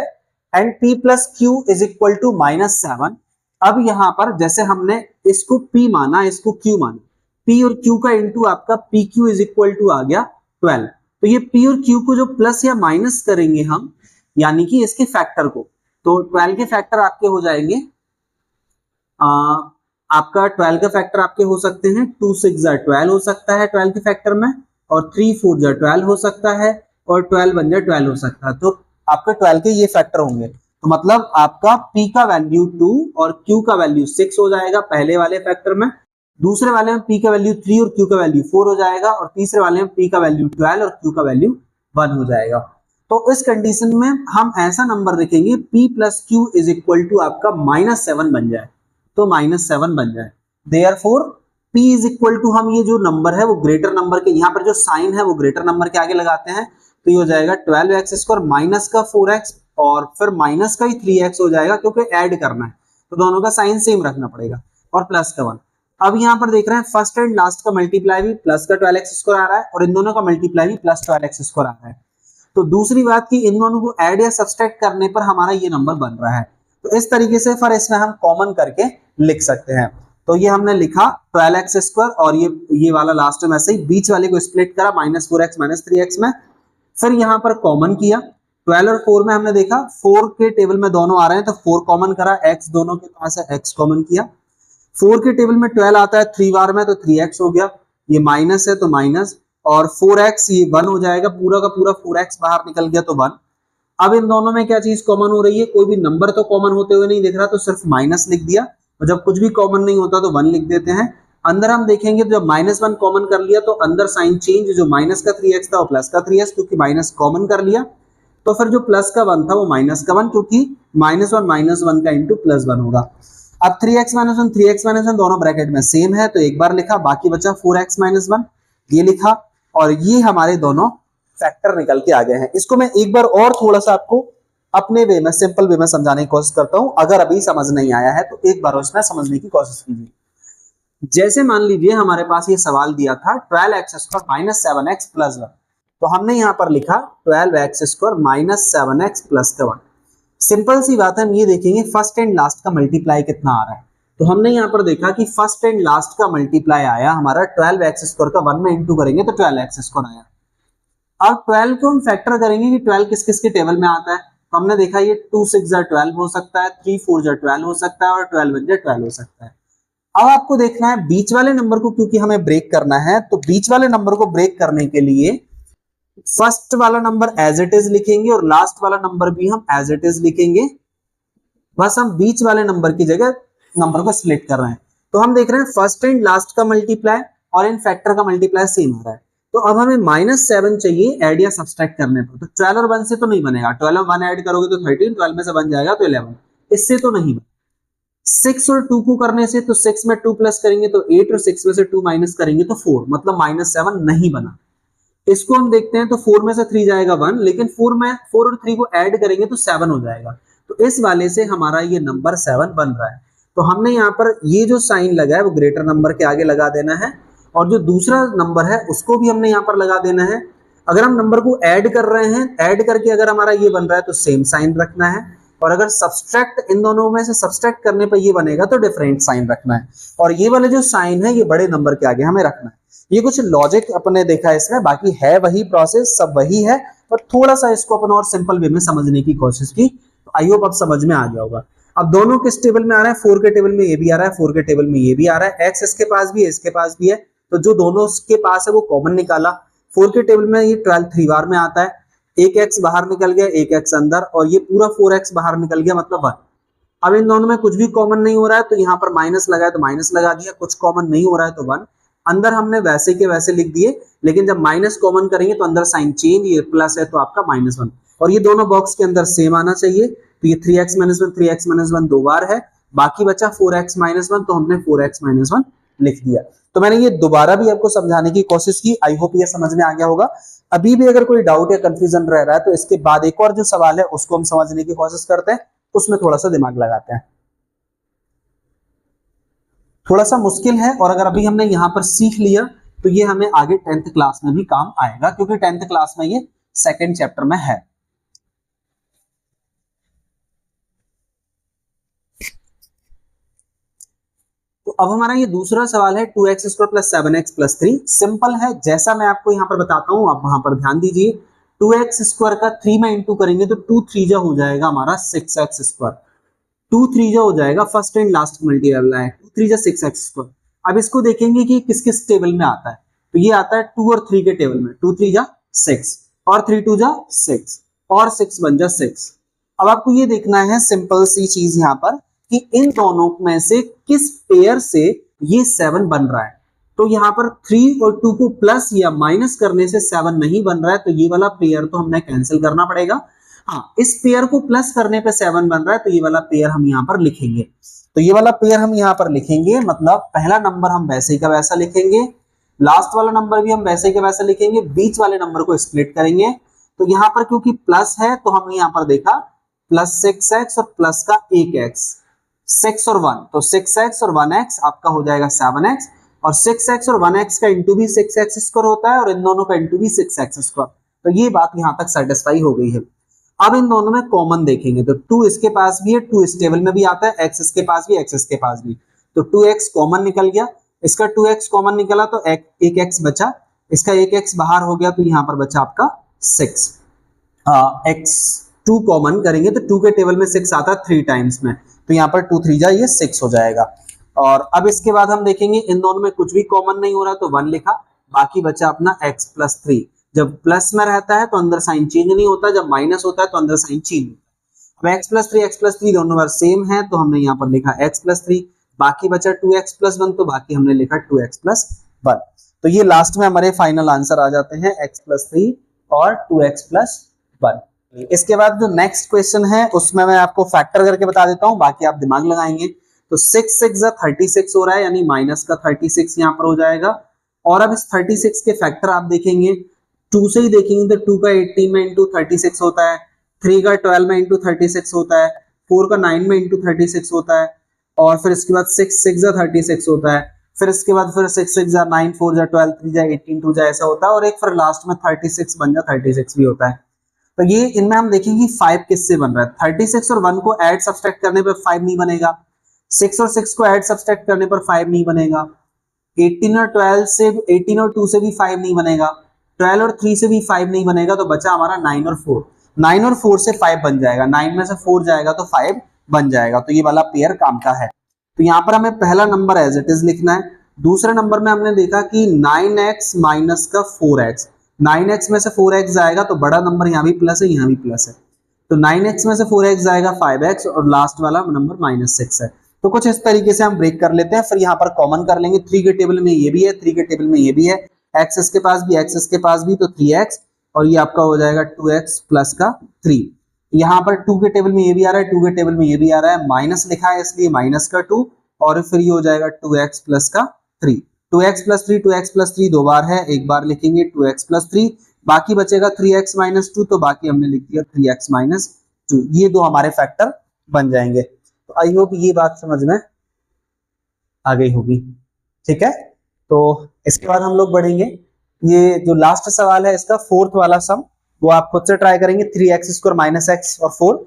and p plus q is equal to minus 7। अब यहाँ पर जैसे हमने इसको p माना, इसको q माना, p और q का इंटू आपका pq इज इक्वल टू आ गया 12। तो ये p और q को जो प्लस या माइनस करेंगे हम, यानी कि इसके फैक्टर को, तो 12 के फैक्टर आपके हो जाएंगे, आपका 12 का फैक्टर आपके हो सकते हैं 2 6 जा 12 हो सकता है 12 के फैक्टर में, और 3 4 जा 12 हो सकता है, और 12 बन जा 12 हो सकता है। तो आपके 12 के ये फैक्टर होंगे, तो मतलब आपका p का वैल्यू 2 और q का वैल्यू 6 हो जाएगा पहले वाले फैक्टर में, दूसरे वाले में p का वैल्यू 3 और q का वैल्यू 4 हो जाएगा, और तीसरे वाले में p का वैल्यू 12 और q का वैल्यू 1 हो जाएगा। तो इस कंडीशन में हम ऐसा नंबर लिखेंगे p plus q is equal to आपका -7 बन जाए, तो -7 बन जाए। Therefore p is equal to, हम ये जो नंबर है वो ग्रेटर नंबर के, यहाँ पर जो साइन है वो ग्रेटर नंबर के आगे लगाते हैं, तो ये हो जाएगा 12x स्क्वायर माइनस का 4x और फिर माइनस का ही 3x हो जाएगा, क्योंकि ऐड करना है तो दोनों का साइन सेम रखना पड़ेगा, और प्लस का 1। अब यहाँ पर देख रहे हैं फर्स्ट एंड लास्ट का मल्टीप्लाई भी प्लस का 12x स्क्वायर आ रहा है, और इन दोनों का मल्टीप्लाई भी प्लस 12x स्क्वायर आ रहा है। तो दूसरी बात कि इन दोनों को ऐड या सब्सट्रैक्ट करने पर हमारा ये नंबर बन रहा है। तो इस तरीके से फिर इसमें हम कॉमन करके लिख सकते हैं। तो ये हमने लिखा 12x² और ये वाला लास्ट में ऐसे ही बीच वाले को स्प्लिट करा -4x -3x में, फिर यहां पर कॉमन किया 12 और 4 में हमने देखा 4 के टेबल में दोनों आ रहे हैं तो 4 कॉमन करा, x दोनों के पास है x कॉमन किया, 4 के टेबल में 12 आता है 3 बार में तो 3x हो गया, ये माइनस है तो माइनस, और 4x ये 1 हो जाएगा, पूरा का पूरा 4x बाहर निकल गया तो 1। अब इन दोनों में क्या चीज कॉमन हो रही है, कोई भी नंबर तो कॉमन होते हुए नहीं दिख रहा तो सिर्फ माइनस लिख दिया, और जब कुछ भी कॉमन नहीं होता तो 1 लिख देते हैं। अंदर हम देखेंगे तो जब -1 कॉमन कर लिया तो अंदर साइन चेंज, जो माइनस का 3x था वो प्लस का 3x, क्योंकि माइनस कॉमन कर लिया, तो फिर जो प्लस का 1 था वो माइनस का 1, क्योंकि -1 -1 का इंटू +1 होगा। अब 3x - 1 3x - 1 दोनों ब्रैकेट में सेम है तो एक बार लिखा, बाकी बचा 4x - 1 ये लिखा, और ये हमारे दोनों फैक्टर निकल के आ गए हैं। इसको मैं एक बार और थोड़ा सा आपको अपने वे में, सिंपल वे में समझाने की कोशिश करता हूं, अगर अभी समझ नहीं आया है तो एक बार उसमें समझने की कोशिश कीजिए। जैसे मान लीजिए हमारे पास ये सवाल दिया था 12x² - 7x + 1, तो हमने यहां पर लिखा 12x² - 7x + 1। सिंपल सी बात है, हम ये देखेंगे फर्स्ट एंड लास्ट का मल्टीप्लाई कितना आ रहा है। तो हमने यहां पर देखा कि फर्स्ट एंड लास्ट का मल्टीप्लाई आया हमारा 12x² का 1 में इंटू करेंगे तो 12x² आया। अब 12 को हम फैक्टर करेंगे कि 12 किस किस के टेबल में आता है, तो हमने देखा ये 2 6 12 हो सकता है, 3 4 12 हो सकता है, और 12 1 12 हो सकता है। अब आपको देखना है बीच वाले नंबर को, क्योंकि हमें ब्रेक करना है, तो बीच वाले नंबर को ब्रेक करने के लिए फर्स्ट वाला नंबर एज इट इज लिखेंगे और लास्ट वाला नंबर भी हम एज इट इज लिखेंगे, बस हम बीच वाले नंबर की जगह नंबर को स्प्लिट कर रहे हैं। तो हम देख रहे हैं फर्स्ट एंड लास्ट का मल्टीप्लाई और इन फैक्टर का मल्टीप्लाई सेम आ रहा है। तो अब हमें -7 चाहिए ऐड या सब्सट्रैक्ट करने पर, तो 12 और 1 से तो नहीं बनेगा, 12 और 1 ऐड करोगे तो 13, 12 में से 1 जाएगा तो 11, इससे तो नहीं बनेगा। 6 और 2 को करने से, तो 6 में 2 प्लस करेंगे तो 8 और 6 में से 2 माइनस करेंगे तो 4, मतलब -7 नहीं बना। इसको हम देखते हैं तो 4 में से 3 जाएगा 1, लेकिन 4 और 3 को ऐड करेंगे तो 7 हो जाएगा, तो इस वाले से हमारा ये नंबर 7 बन रहा है। तो हमने यहाँ पर ये जो साइन लगा है वो ग्रेटर नंबर के आगे लगा देना है, और जो दूसरा नंबर है उसको भी हमने यहाँ पर लगा देना है। अगर हम नंबर को ऐड कर रहे हैं, ऐड करके अगर हमारा ये बन रहा है तो सेम साइन रखना है, और अगर सब्सट्रैक्ट, इन दोनों में से सब्सट्रैक्ट करने पर ये बनेगा तो डिफरेंट साइन रखना है, और ये वाले जो साइन है ये बड़े नंबर के आगे हमें रखना है। ये कुछ लॉजिक अपने देखा है इसमें, बाकी है वही प्रोसेस, सब वही है, पर थोड़ा सा इसको अपन और सिंपल वे में समझने की कोशिश की, तो आई होप अब समझ में आ गया होगा। अब दोनों किस टेबल में आ रहा है, 4 के टेबल में ये भी आ रहा है, 4 के टेबल में ये भी आ रहा है, x इसके पास भी है, इसके पास भी है, तो जो दोनों के पास है वो कॉमन निकाला। 4 के टेबल में ये 12 3 बार में आता है, एक x बाहर निकल गया, एक x अंदर, और ये पूरा 4x बाहर निकल गया, मतलब 1। अब इन दोनों में कुछ भी कॉमन नहीं हो रहा है तो यहाँ पर माइनस लगा है तो माइनस लगा दिया, कुछ कॉमन नहीं हो रहा है तो 1 अंदर हमने वैसे के वैसे लिख दिए, लेकिन जब माइनस कॉमन करेंगे तो अंदर साइन चेंज, ये प्लस है तो आपका -1, और ये दोनों बॉक्स के अंदर सेम आना चाहिए। तो ये 3x - 1 3x - 1 दो बार है, बाकी बचा 4x - 1, तो हमने 4x - 1 लिख दिया। तो मैंने ये दोबारा भी आपको समझाने की कोशिश की, आई होप ये समझ में आ गया होगा। अभी भी अगर कोई डाउट या कंफ्यूजन रह रहा है तो इसके बाद एक और जो सवाल है उसको हम समझने की कोशिश करते हैं, उसमें थोड़ा सा दिमाग लगाते हैं। थोड़ा सा मुश्किल है, और अगर अभी हमने यहां पर सीख लिया तो ये हमें आगे 10th क्लास में भी काम आएगा, क्योंकि 10th क्लास में ये सेकंड चैप्टर में है। तो अब हमारा ये दूसरा सवाल है 2x² + 7x + 3। सिंपल है, जैसा मैं आपको यहां पर बताता हूं आप वहां पर ध्यान दीजिए। 2x² का 3 में इंटू करेंगे तो 2 3 जा हो जाएगा हमारा 6x², 2 3 जा हो जाएगा, फर्स्ट एंड लास्ट मल्टीपल है, 2 3 जा 6x²। अब इसको देखेंगे कि किस किस टेबल में आता है, तो ये आता है 2 और 3 के टेबल में, 2 3 जा 6 और 3 2 जा 6 और 6 1 जा 6। अब आपको ये देखना है सिंपल सी चीज यहाँ पर कि इन दोनों में से किस पेयर से ये 7 बन रहा है। तो यहाँ पर 3 और 2 को प्लस या माइनस करने से 7 नहीं बन रहा है, तो ये वाला पेयर तो हमने कैंसिल करना पड़ेगा। हाँ, इस पेयर को प्लस करने पे 7 बन रहा है, तो ये वाला पेयर हम यहाँ पर लिखेंगे। तो ये वाला पेयर हम यहाँ पर लिखेंगे, मतलब पहला नंबर हम वैसे का वैसा लिखेंगे, लास्ट वाला नंबर भी हम वैसे का वैसा लिखेंगे, बीच वाले नंबर को स्प्लिट करेंगे। तो यहाँ पर क्योंकि प्लस है तो हमने यहाँ पर देखा +6x और प्लस का 1x, 6 और 1, तो 6x और 1x आपका हो जाएगा 7x, और 6x और 1x का इंटू भी 6x² होता है, और इन दोनों का इंटू भी 6x²। तो ये बात यहाँ तक सेटिस्फाई हो गई है। अब इन दोनों में कॉमन देखेंगे तो 2 इसके पास भी है, 2 इस टेबल में भी आता है, x इसके पास भी, x इसके पास भी, तो 2x कॉमन निकल गया, इसका 2x कॉमन निकला तो एक x बचा, इसका एक x बाहर हो गया तो यहाँ पर बचा आपका 6। x2 कॉमन करेंगे तो 2 के टेबल में 6 आता है 3 टाइम्स में, तो यहाँ पर 2 3 जा ये 6 हो जाएगा। और अब इसके बाद हम देखेंगे इन दोनों में कुछ भी कॉमन नहीं हो रहा तो 1 लिखा, बाकी बचा अपना x प्लस 3। जब प्लस में रहता है तो अंदर साइन चेंज नहीं होता, जब माइनस होता है तो अंदर साइन चेंज होता है। अब x प्लस 3 दोनों बार सेम है तो हमने यहाँ पर लिखा x प्लस 3, बाकी बचा 2x प्लस 1 तो बाकी हमने लिखा 2x प्लस 1। तो ये लास्ट में हमारे फाइनल आंसर आ जाते हैं x प्लस 3 और 2x प्लस 1। इसके बाद जो नेक्स्ट क्वेश्चन है उसमें मैं आपको फैक्टर करके बता देता हूँ, बाकी आप दिमाग लगाएंगे। तो 6 6 36 हो रहा है, यानी माइनस का 36 यहाँ पर हो जाएगा। और अब इस 36 के फैक्टर आप देखेंगे, 2 से ही देखेंगे तो 2 का 18 में इंटू 36 होता है, 3 का 12 में इंटू 36 होता है, 4 का 9 में इंटू 36 होता है, और फिर इसके बाद 6 6 36 होता है, फिर इसके बाद फिर 6 6 9 4 12 3 18 2 ऐसा होता है, और एक फिर लास्ट में 36 बन 36 भी होता है। तो ये इनमें हम देखेंगे 5 किससे बन रहा है। 36 और 1 को ऐड सब्सट्रैक्ट करने पर 5 नहीं बनेगा, 6 और 6 को ऐड सब्सट्रैक्ट करने पर 5 नहीं बनेगा, 18 और 12 से 18 और 2 से भी 5 नहीं बनेगा, 12 और 3 से भी 5 नहीं बनेगा, तो बचा हमारा 9 और 4। 9 और 4 से 5 बन जाएगा, 9 में से 4 जाएगा तो 5 बन जाएगा, तो ये वाला पेयर काम का है। तो यहाँ पर हमें पहला नंबर एज इट इज लिखना है। दूसरे नंबर में हमने देखा कि 9x माइनस का 4x, 9x में से 4x जाएगा तो बड़ा नंबर यहाँ भी प्लस है, यहाँ भी प्लस है, तो 9x में से 4x जाएगा 5x, और लास्ट वाला नंबर -6 है। तो कुछ इस तरीके से हम ब्रेक कर लेते हैं, फिर यहाँ पर कॉमन कर लेंगे। 3 के टेबल में ये भी है, 3 के टेबल में ये भी है, x इसके पास भी, x इसके पास भी, तो 3x, और ये आपका हो जाएगा 2x प्लस का 3। यहाँ पर 2 के टेबल में ये भी आ रहा है, 2 के टेबल में ये भी आ रहा है, माइनस लिखा है इसलिए माइनस का 2, और फिर ये हो जाएगा 2x प्लस का 3। 2x प्लस 3, 2x प्लस 3 दो बार है, एक बार लिखेंगे 2x प्लस 3, बाकी बचेगा 3x माइनस 2, तो बाकी हमने लिख दिया 3x माइनस 2। ये दो हमारे फैक्टर बन जाएंगे। तो आई होप ये बात समझ में आ गई होगी, ठीक है। तो इसके बाद हम लोग बढ़ेंगे, ये जो लास्ट सवाल है इसका फोर्थ वाला सम, वो आप खुद से ट्राई करेंगे। 3x स्क्वायर माइनस x और 4,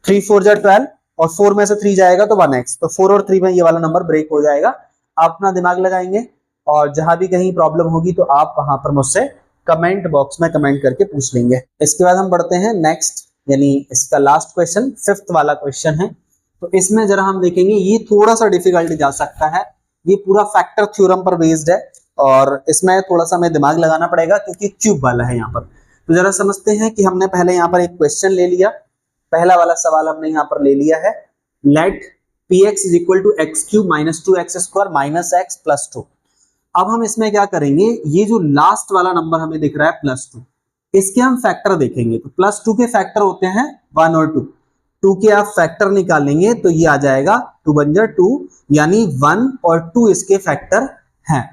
3 4 जा 12, और 4 में से 3 जाएगा तो 1x, तो 4 और 3 में ये वाला नंबर ब्रेक हो जाएगा। आप अपना दिमाग लगाएंगे, और जहां भी कहीं प्रॉब्लम होगी तो आप वहां पर मुझसे कमेंट बॉक्स में कमेंट करके पूछ लेंगे। इसके बाद हम बढ़ते हैं नेक्स्ट, यानी इसका लास्ट क्वेश्चन, फिफ्थ वाला क्वेश्चन है। तो इसमें जरा हम देखेंगे, ये थोड़ा सा डिफिकल्ट जा सकता है, ये पूरा फैक्टर थ्योरम पर बेस्ड है, और इसमें थोड़ा सा हमें दिमाग लगाना पड़ेगा क्योंकि क्यूब वाला है यहाँ पर। तो जरा समझते हैं कि हमने पहले यहाँ पर एक क्वेश्चन ले लिया, पहला वाला सवाल हमने यहाँ पर ले लिया है, let px is equal to x cube minus 2x square minus x plus 2। अब हम इसमें क्या करेंगे, ये जो लास्ट वाला नंबर हमें दिख रहा है प्लस 2, इसके हम फैक्टर देखेंगे। तो प्लस 2 के फैक्टर होते हैं 1 और 2, 2 के आप फैक्टर निकालेंगे तो ये आ जाएगा 2 बन जा 2, यानी 1 और 2 इसके फैक्टर हैं।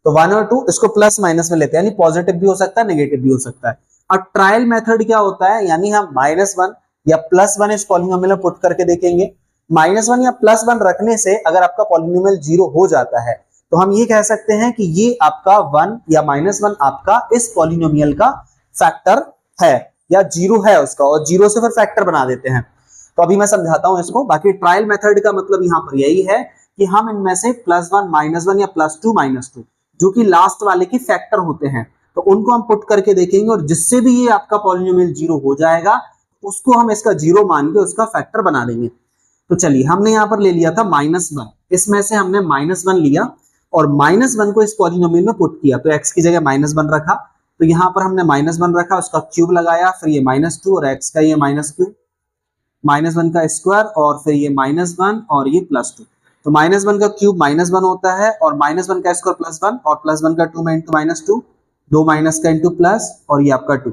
तो 1 और 2 इसको प्लस माइनस में लेते हैं, यानी पॉजिटिव भी हो सकता है नेगेटिव भी हो सकता है। अब ट्रायल मेथड क्या होता है, यानी हम -1 या +1 इस पॉलिनोमियल में पुट करके देखेंगे। -1 या +1 रखने से अगर आपका पॉलिनोमियल 0 हो जाता है तो हम ये कह सकते हैं कि ये आपका 1 या -1 आपका इस पॉलिनोमियल का फैक्टर है, या 0 है उसका, और 0 से फिर फैक्टर बना देते हैं। तो अभी मैं समझाता हूं इसको। बाकी ट्रायल मेथड का मतलब यहां पर यही है कि हम इनमें से +1 -1 या +2 -2 जो कि लास्ट वाले के फैक्टर होते हैं, तो उनको हम पुट करके देखेंगे, और जिससे भी ये आपका पॉलिनोमियल 0 हो जाएगा उसको हम इसका 0 मान के उसका फैक्टर बना देंगे। तो चलिए, हमने यहाँ पर ले लिया था -1, इसमें से हमने -1 लिया और -1 को इस पॉलिनोमियल में पुट किया, तो x की जगह -1 रखा, तो यहाँ पर हमने -1 रखा, उसका क्यूब लगाया, फिर ये -2 और x का ये -क्यूब, -1 का स्क्वायर, और फिर ये -1 और ये +2। तो -1 का क्यूब -1 होता है, और -1 का स्क्वायर +1, और +1 का 2 में इंटू -2, 2 माइनस का इंटू प्लस, और ये आपका 2।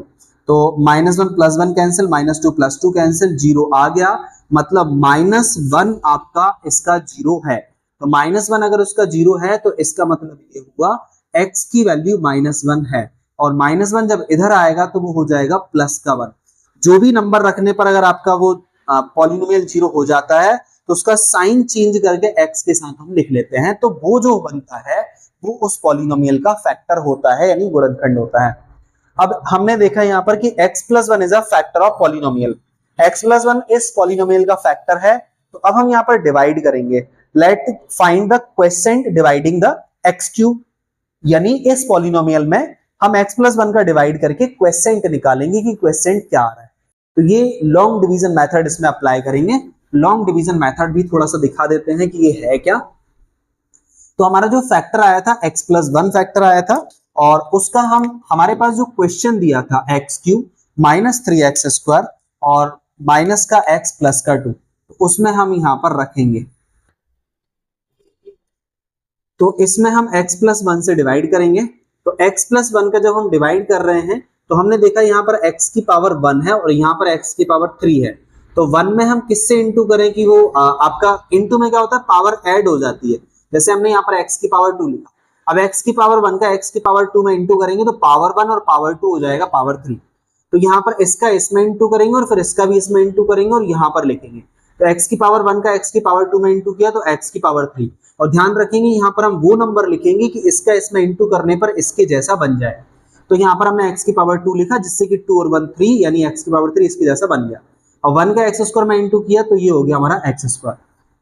तो -1 + 1 कैंसिल, -2 + 2 कैंसिल, 0 आ गया, मतलब -1 आपका इसका 0 है। तो -1 अगर उसका 0 है तो इसका मतलब ये हुआ x की वैल्यू -1 है, और -1 जब इधर आएगा तो वो हो जाएगा प्लस का 1। जो भी नंबर रखने पर अगर आपका वो पॉलिनोमियल 0 हो जाता है तो उसका साइन चेंज करके x के साथ हम लिख लेते हैं, तो वो जो बनता है वो उस पॉलिनोमियल का फैक्टर होता है, यानी गुणनखंड होता है। अब हमने देखा यहाँ पर कि x plus one is a factor of polynomial, x plus one इस पॉलिनोमियल का फैक्टर है। तो अब हम यहाँ पर डिवाइड करेंगे, let find the quiescent dividing the x cube, यानी इस पॉलिनोमियल में हम x प्लस वन का डिवाइड करके क्वेसेंट निकालेंगे कि क्वेसेंट क्या आ रहा है। तो ये लॉन्ग डिवीजन मेथड इसमें अप्लाई करेंगे। लॉन्ग डिवीजन मेथड भी थोड़ा सा दिखा देते हैं कि ये है क्या। तो हमारा जो फैक्टर आया था x प्लस वन फैक्टर आया था, और उसका हमारे पास जो क्वेश्चन दिया था x cube minus 3x square और माइनस का x प्लस का 2, तो उसमें हम यहां पर रखेंगे। तो इसमें हम x प्लस वन से डिवाइड करेंगे। तो x प्लस वन का जब हम डिवाइड कर रहे हैं तो हमने देखा यहाँ पर x की पावर 1 है और यहाँ पर x की पावर 3 है। तो 1 में हम किससे इंटू करें कि वो आपका इंटू में क्या होता है, पावर ऐड हो जाती है। जैसे हमने यहाँ पर x की पावर 2 लिखा, अब x की पावर 1 का x की पावर 2 में इंटू करेंगे तो पावर 1 और पावर 2 हो जाएगा पावर 3। तो यहाँ पर इसका इसमें इंटू करेंगे और फिर इसका भी इसमें इंटू करेंगे और यहाँ पर लिखेंगे। तो x की पावर 1 का x की पावर 2 में इंटू किया तो x की पावर 3। और ध्यान रखेंगे यहाँ पर हम वो नंबर लिखेंगे कि इसका इसमें इंटू करने पर इसके जैसा बन जाए। तो यहाँ पर हमने x की पावर 2 लिखा जिससे कि 2 और 1 3, यानी x की पावर 3 इसके जैसा बन गया। और 1 का x स्क्वायर में इंटू किया तो ये हो गया हमारा x स्क्वायर।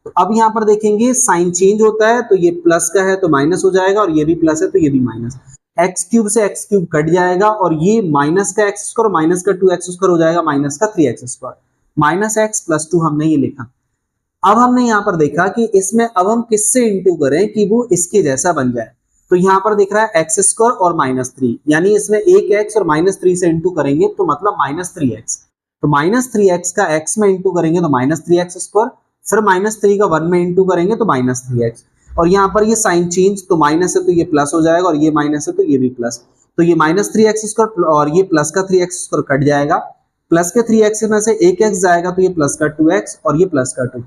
तो अब यहाँ पर देखेंगे साइन चेंज होता है, तो ये प्लस का है तो माइनस हो जाएगा और ये भी प्लस है तो ये भी माइनस। x क्यूब से x क्यूब कट जाएगा और ये माइनस का x स्क्वायर माइनस का 2x स्क्वायर हो जाएगा माइनस का 3x square. Minus x plus 2 हमने ये लिखा। अब हमने यहाँ पर देखा कि इसमें अब हम किससे इंटू करें कि वो इसके जैसा बन जाए। तो यहाँ पर दिख रहा है एक्स स्क्वायर और माइनस 3, यानी इसमें एक एक्स और माइनस 3 से इंटू करेंगे तो मतलब माइनस 3x। तो माइनस 3x का x में इंटू करेंगे तो माइनस 3x स्क्वायर, फिर माइनस 3 का 1 में इंटू करेंगे तो माइनस 3x। और यहाँ पर ये साइन चेंज, तो माइनस है तो ये प्लस हो जाएगा और ये माइनस है तो ये भी प्लस। तो ये माइनस 3x स्क्वायर और ये प्लस का 3x स्क्वायर कट जाएगा। प्लस के 3x में से एक x जाएगा तो ये प्लस का 2x और ये प्लस का 2।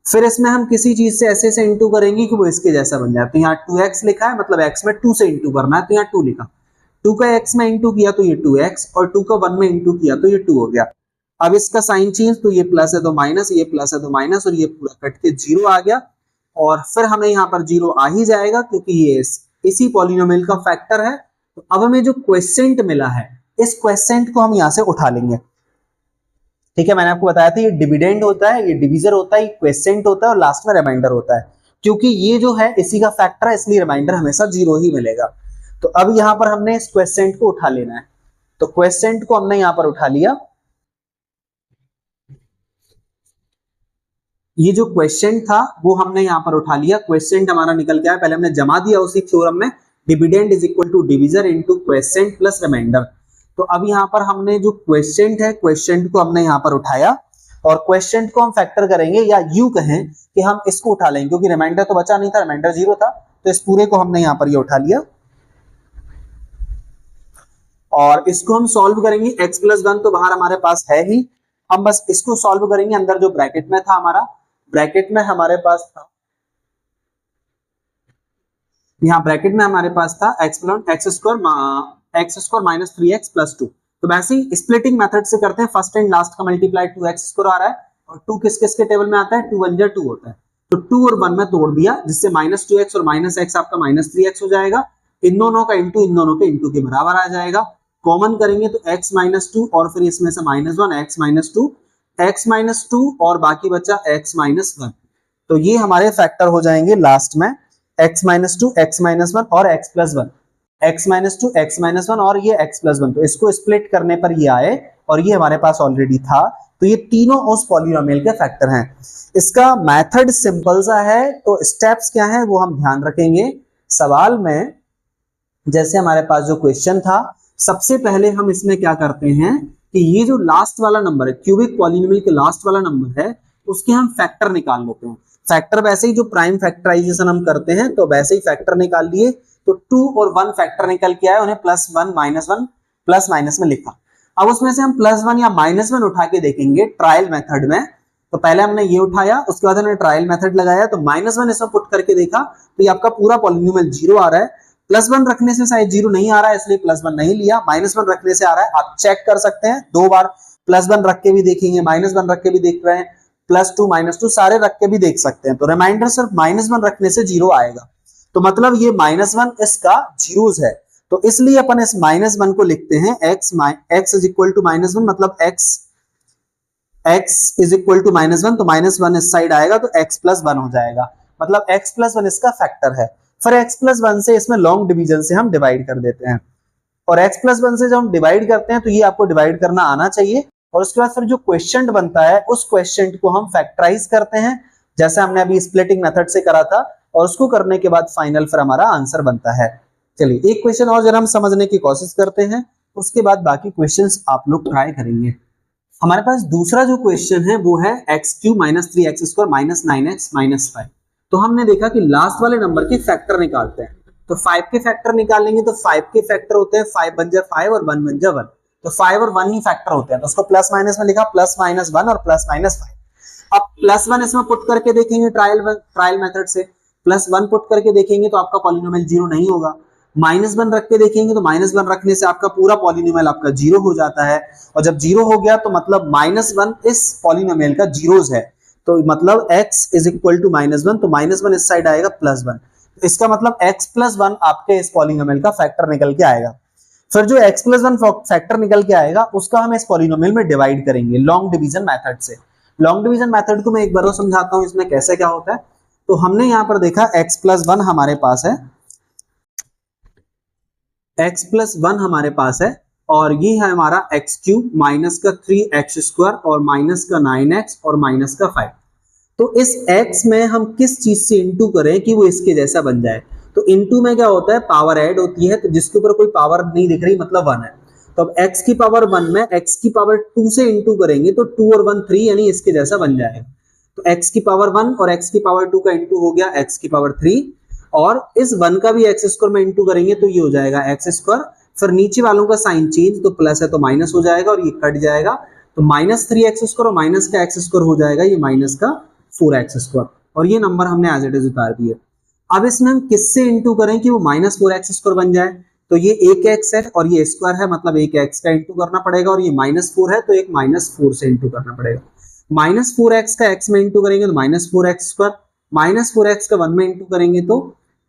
फिर इसमें हम किसी चीज से ऐसे से इंटू करेंगे कि वो इसके जैसा बन जाए। तो यहाँ 2x लिखा है मतलब x में 2 से इंटू करना है, तो यहाँ 2 लिखा। 2 का x में इंटू किया तो ये 2x और 2 का 1 में इंटू किया तो ये 2 हो गया। अब इसका साइन चेंज, तो ये प्लस है तो माइनस, ये प्लस है तो माइनस और ये पूरा कट के 0 आ गया। और फिर हमें यहाँ पर 0 आ ही जाएगा क्योंकि ये इसी पॉलिनोमियल का फैक्टर है। तो अब हमें जो क्वेसेंट मिला है इस क्वेसेंट को हम यहाँ से उठा लेंगे। ठीक है, मैंने आपको बताया था ये डिविडेंड होता है, ये डिवीजर होता है, ये क्वेसेंट होता है और लास्ट में रिमाइंडर होता है। क्योंकि ये जो है इसी का फैक्टर है इसलिए रिमाइंडर हमेशा 0 ही मिलेगा। तो अब यहाँ पर हमने इस क्वेसेंट को उठा लेना है। तो क्वेसेंट को हमने यहाँ पर उठा लिया। ये जो क्वेश्चन था वो हमने यहाँ पर उठा लिया। क्वेश्चन हमारा निकल के आया, पहले हमने जमा दिया उसी थ्योरम में, dividend is equal to divisor into question plus remainder. तो अब यहाँ पर हमने जो क्वेश्चन है क्वेश्चन को हमने यहाँ पर उठाया और क्वेश्चन को हम फैक्टर करेंगे, या यूं कहें कि हम इसको उठा लेंगे क्योंकि रिमाइंडर तो बचा नहीं था, रिमाइंडर 0 था। तो इस पूरे को हमने यहाँ पर ये उठा लिया और इसको हम सॉल्व करेंगे। x प्लस 1 तो बाहर हमारे पास है ही, हम बस इसको सॉल्व करेंगे। अंदर जो ब्रैकेट में था हमारा, ब्रैकेट में हमारे पास था, यहाँ ब्रैकेट में हमारे पास था x square minus 3x plus 2। तो वैसे ही स्प्लिटिंग मेथड से करते हैं, फर्स्ट एंड लास्ट का मल्टीप्लाई 2x स्क्वायर आ रहा है और 2 किस किस के टेबल में आता है, 2 1 जा 2 होता है। तो 2 और 1 में तोड़ दिया जिससे माइनस 2x और माइनस x आपका माइनस 3x हो जाएगा। इन दोनों का इंटू इन दोनों के इंटू के बराबर आ जाएगा। कॉमन करेंगे तो x माइनस 2 और फिर इसमें से माइनस 1 x माइनस 2 और बाकी बचा x माइनस 1। तो ये हमारे फैक्टर हो जाएंगे लास्ट में x माइनस 2 x माइनस 1 और x plus 1, x minus 2 x minus 1 और ये x प्लस 1। तो इसको स्प्लिट करने पर ये आए और ये हमारे पास ऑलरेडी था। तो ये तीनों उस पॉलिनोमियल के फैक्टर हैं। इसका मेथड सिंपल सा है, तो स्टेप्स क्या हैं वो हम ध्यान रखेंगे। सवाल में जैसे हमारे पास जो क्वेश्चन था, सबसे पहले हम इसमें क्या करते हैं कि ये जो लास्ट वाला नंबर है, क्यूबिक पॉलिनोमियल के लास्ट वाला नंबर है, उसके हम फैक्टर निकाल लेते हैं। फैक्टर वैसे ही जो प्राइम फैक्टराइजेशन हम करते हैं तो वैसे ही फैक्टर निकाल लिए। तो 2 और 1 फैक्टर निकल के आए, उन्हें प्लस 1 प्लस माइनस में लिखा। अब उसमें से हम प्लस 1 या माइनस 1 उठा के देखेंगे ट्रायल मेथड में। तो पहले हमने ये उठाया, उसके बाद हमने ट्रायल मेथड लगाया, तो माइनस 1 इसमें पुट करके देखा तो ये आपका पूरा पॉलिनोमियल 0 आ रहा है। प्लस 1 रखने से शायद 0 नहीं आ रहा है इसलिए प्लस 1 नहीं लिया। माइनस 1 रखने से आ रहा है, आप चेक कर सकते हैं 2 बार प्लस 1 रख के भी देखेंगे, माइनस 1 रख के भी देख रहे हैं, प्लस 2 माइनस 2 सारे रख के भी देख सकते हैं। तो रिमाइंडर सिर्फ माइनस 1 रखने से 0 आएगा। तो मतलब ये माइनस 1 इसका जीरोस है। तो इसलिए अपन इस -1 को लिखते हैं x इज इक्वल टू -1, मतलब x इज इक्वल टू -1, तो -1 इस साइड आएगा तो x प्लस 1 हो जाएगा, मतलब x प्लस 1 इसका फैक्टर है। फिर x प्लस 1 से इसमें लॉन्ग डिवीजन से हम डिवाइड कर देते हैं, और x प्लस 1 से जब हम डिवाइड करते हैं तो ये आपको डिवाइड करना आना चाहिए। और उसके बाद फिर जो क्वेश्चन बनता है उस क्वेश्चन को हम फैक्टराइज करते हैं, जैसे हमने अभी स्प्लिटिंग मेथड से करा था, और उसको करने के बाद फाइनल फिर हमारा आंसर बनता है। चलिए एक क्वेश्चन और जरा हम समझने की कोशिश करते हैं, उसके बाद बाकी क्वेश्चंस आप लोग ट्राई करेंगे। हमारे पास दूसरा जो क्वेश्चन है वो है x³ - 3x² - 9x - 5। तो हमने देखा कि लास्ट वाले नंबर के फैक्टर निकालते हैं, तो 5 के फैक्टर निकालेंगे तो 5 के फैक्टर होते हैं 5 बन जाए 5 और 1 बन जाए 1, तो 5 और 1 ही फैक्टर होते हैं, तो उसको प्लस माइनस में लिखा +-1 और +-5। अब +1 इसमें पुट करके देखेंगे ट्रायल मेथड से, +1 पुट करके देखेंगे तो आपका पॉलिनोमियल 0 नहीं होगा, -1 रख के देखेंगे तो -1 रखने से आपका पूरा पॉलिनोमियल आपका 0 हो जाता है, और जब 0 हो गया तो मतलब -1 इस पॉलिनोमियल का जीरोस है, तो मतलब x इज इक्वल टू -1, तो -1 इस साइड आएगा +1, तो इसका मतलब x प्लस 1 आपके इस पॉलिनोमियल का फैक्टर निकल के आएगा। फिर जो x प्लस 1 फैक्टर निकल के आएगा उसका हम इस पॉलिनोमियल में डिवाइड करेंगे लॉन्ग डिवीजन मेथड से। लॉन्ग डिवीजन मेथड को मैं एक बार और समझाता हूं इसमें कैसे क्या होता है। तो हमने यहां पर देखा x प्लस 1 हमारे पास है, x प्लस 1 हमारे पास है, और ये है हमारा x³ माइनस का 3x² और माइनस का 9x और माइनस का 5। तो इस x में हम किस चीज से इंटू करें कि वो इसके जैसा बन जाए, तो इंटू में क्या होता है, पावर ऐड होती है, तो जिसके ऊपर कोई पावर नहीं दिख रही मतलब 1 है, तो अब x की पावर 1 में x की पावर 2 से इंटू करेंगे तो 2 और 1 3, यानी इसके जैसा बन जाएगा। तो x की पावर 1 और x की पावर 2 का इंटू हो गया x की पावर 3, और इस 1 का भी x² में इंटू करेंगे तो ये हो जाएगा x²। फिर नीचे वालों का साइन चेंज, तो प्लस है तो माइनस हो जाएगा और ये कट जाएगा, तो -3x² और माइनस का x² हो जाएगा ये माइनस का 4x², और ये नंबर हमने एज इट इज उतार दिए। अब इसमें हम किससे इंटू करें कि वो -4x² बन जाए, तो ये एक x है और ये स्क्वायर है, मतलब एक x का इंटू करना पड़ेगा, और ये -4 है तो एक -4 से इंटू करना पड़ेगा। -4x का x में इंटू करेंगे तो -4x², -4x का 1 में इंटू करेंगे तो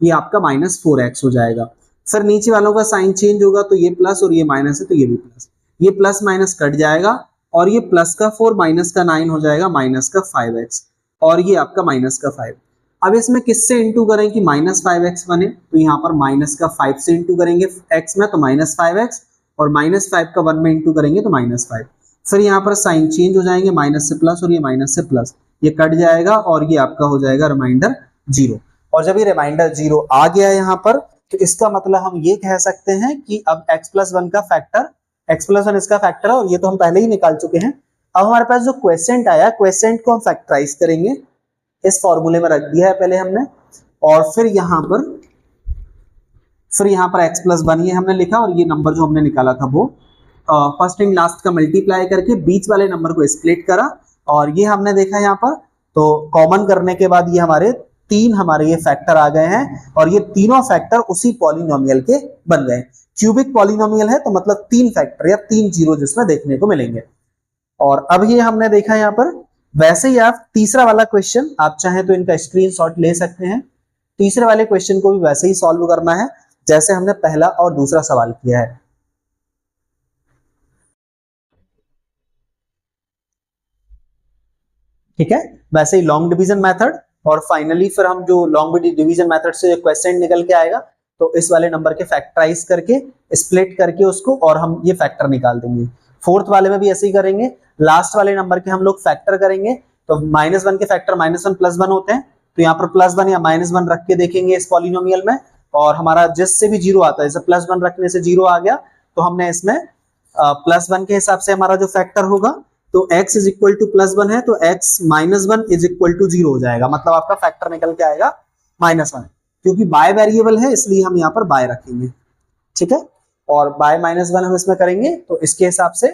ये आपका -4x हो जाएगा। फिर नीचे वालों का साइन चेंज होगा, तो ये प्लस और ये माइनस है तो ये भी प्लस, ये प्लस माइनस कट जाएगा, और ये प्लस का 4 माइनस का 9 हो जाएगा माइनस का 5x, और ये आपका माइनस का 5। अब इसमें किससे इंटू करें कि -5x बने, तो यहाँ पर माइनस का 5 से इंटू करेंगे x में तो -5x, और -5 का 1 में इंटू करेंगे तो -5। फिर यहाँ पर साइन चेंज हो जाएंगे, माइनस से प्लस और ये माइनस से प्लस, ये कट जाएगा और ये आपका हो जाएगा रिमाइंडर 0। और जब ये रिमाइंडर 0 आ गया यहाँ पर, तो इसका मतलब हम ये कह सकते हैं कि अब x प्लस 1 का फैक्टर, x प्लस 1 इसका फैक्टर है, और ये तो हम पहले ही निकाल चुके हैं। अब हमारे पास जो क्वेश्चन आया, क्वेश्चन को हम फैक्टराइज करेंगे, इस फॉर्मूले में रख दिया है पहले हमने, और फिर यहाँ पर x प्लस 1 ये हमने लिखा, और ये नंबर जो हमने निकाला था वो फर्स्ट एंड लास्ट का मल्टीप्लाई करके बीच वाले नंबर को स्प्लिट करा, और ये हमने देखा यहाँ पर, तो कॉमन करने के बाद ये हमारे ये फैक्टर आ गए हैं, और ये तीनों फैक्टर उसी पॉलिनोमियल के बन गए। क्यूबिक पॉलिनोमियल है तो मतलब 3 फैक्टर या 3 जीरो जिसमें देखने को मिलेंगे। और अब ये हमने देखा यहाँ पर, वैसे ही आप तीसरा वाला क्वेश्चन आप चाहें तो इनका स्क्रीनशॉट ले सकते हैं, तीसरे वाले क्वेश्चन को भी वैसे ही सॉल्व करना है जैसे हमने पहला और दूसरा सवाल किया है। ठीक है, वैसे ही लॉन्ग डिवीजन मेथड, और फाइनली फिर हम जो लॉन्ग डिवीजन मेथड से क्वेश्चन निकल के आएगा तो इस वाले नंबर के फैक्टराइज करके स्प्लिट करके उसको, और हम ये फैक्टर निकाल देंगे। फोर्थ वाले में भी ऐसे ही करेंगे, लास्ट वाले नंबर के हम लोग फैक्टर करेंगे, तो -1 के फैक्टर -1 + 1 होते हैं, तो यहाँ पर +1 या -1 रख के देखेंगे इस पॉलिनोमियल में, और हमारा जिससे भी 0 आता है, जैसे +1 रखने से 0 आ गया, तो हमने इसमें +1 के हिसाब से हमारा जो फैक्टर होगा, तो x इज इक्वल टू +1 है तो x -1 इज इक्वल टू 0 हो जाएगा, मतलब आपका फैक्टर निकल के आएगा -1, क्योंकि बाय वेरिएबल है इसलिए हम यहाँ पर बाय रखेंगे। ठीक है, और बाय -1 हम इसमें करेंगे तो इसके हिसाब से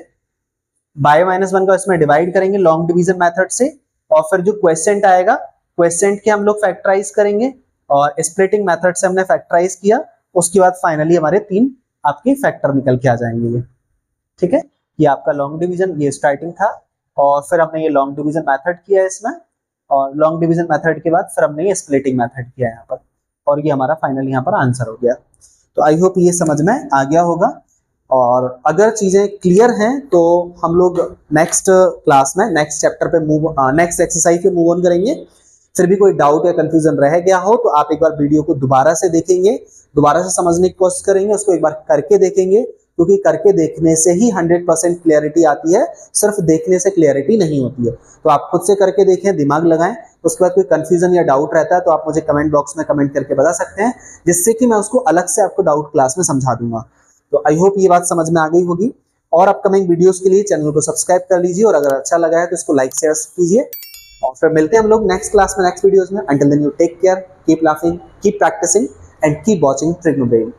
बाय -1 का इसमें डिवाइड करेंगे लॉन्ग डिवीजन मेथड से, और फिर जो क्वेश्चन आएगा क्वेश्चन के हम लोग फैक्टराइज करेंगे, और स्प्लिटिंग मेथड से हमने फैक्टराइज किया, उसके बाद फाइनली हमारे 3 आपके फैक्टर निकल के आ जाएंगे ये। ठीक है, ये आपका लॉन्ग डिवीजन ये स्टार्टिंग था, और फिर हमने ये लॉन्ग डिवीजन मेथड किया इसमें, और लॉन्ग डिवीजन मेथड के बाद फिर हमने ये स्प्लिटिंग मेथड किया यहाँ पर, और ये हमारा फाइनली यहाँ पर आंसर हो गया। तो आई होप ये समझ में आ गया होगा। और अगर चीजें क्लियर हैं तो हम लोग नेक्स्ट क्लास में नेक्स्ट चैप्टर पे नेक्स्ट एक्सरसाइज पे मूव ऑन करेंगे। फिर भी कोई डाउट या कंफ्यूजन रह गया हो तो आप एक बार वीडियो को दोबारा से देखेंगे, दोबारा से समझने की कोशिश करेंगे, उसको एक बार करके देखेंगे, क्योंकि करके देखने से ही 100% क्लियरिटी आती है, सिर्फ देखने से क्लियरिटी नहीं होती है। तो आप खुद से करके देखें, दिमाग लगाएं, उसके बाद कोई कंफ्यूजन या डाउट रहता है तो आप मुझे कमेंट बॉक्स में कमेंट करके बता सकते हैं, जिससे कि मैं उसको अलग से आपको डाउट क्लास में समझा दूंगा। तो आई होप ये बात समझ में आ गई होगी। और अपकमिंग वीडियोस के लिए चैनल को सब्सक्राइब कर लीजिए, और अगर अच्छा लगा है तो इसको लाइक शेयर कीजिए। और फिर मिलते हैं हम लोग नेक्स्ट क्लास में, नेक्स्ट वीडियोस में। Until then you take care, keep laughing, keep practising and keep watching ट्रिग्नोब्रेन।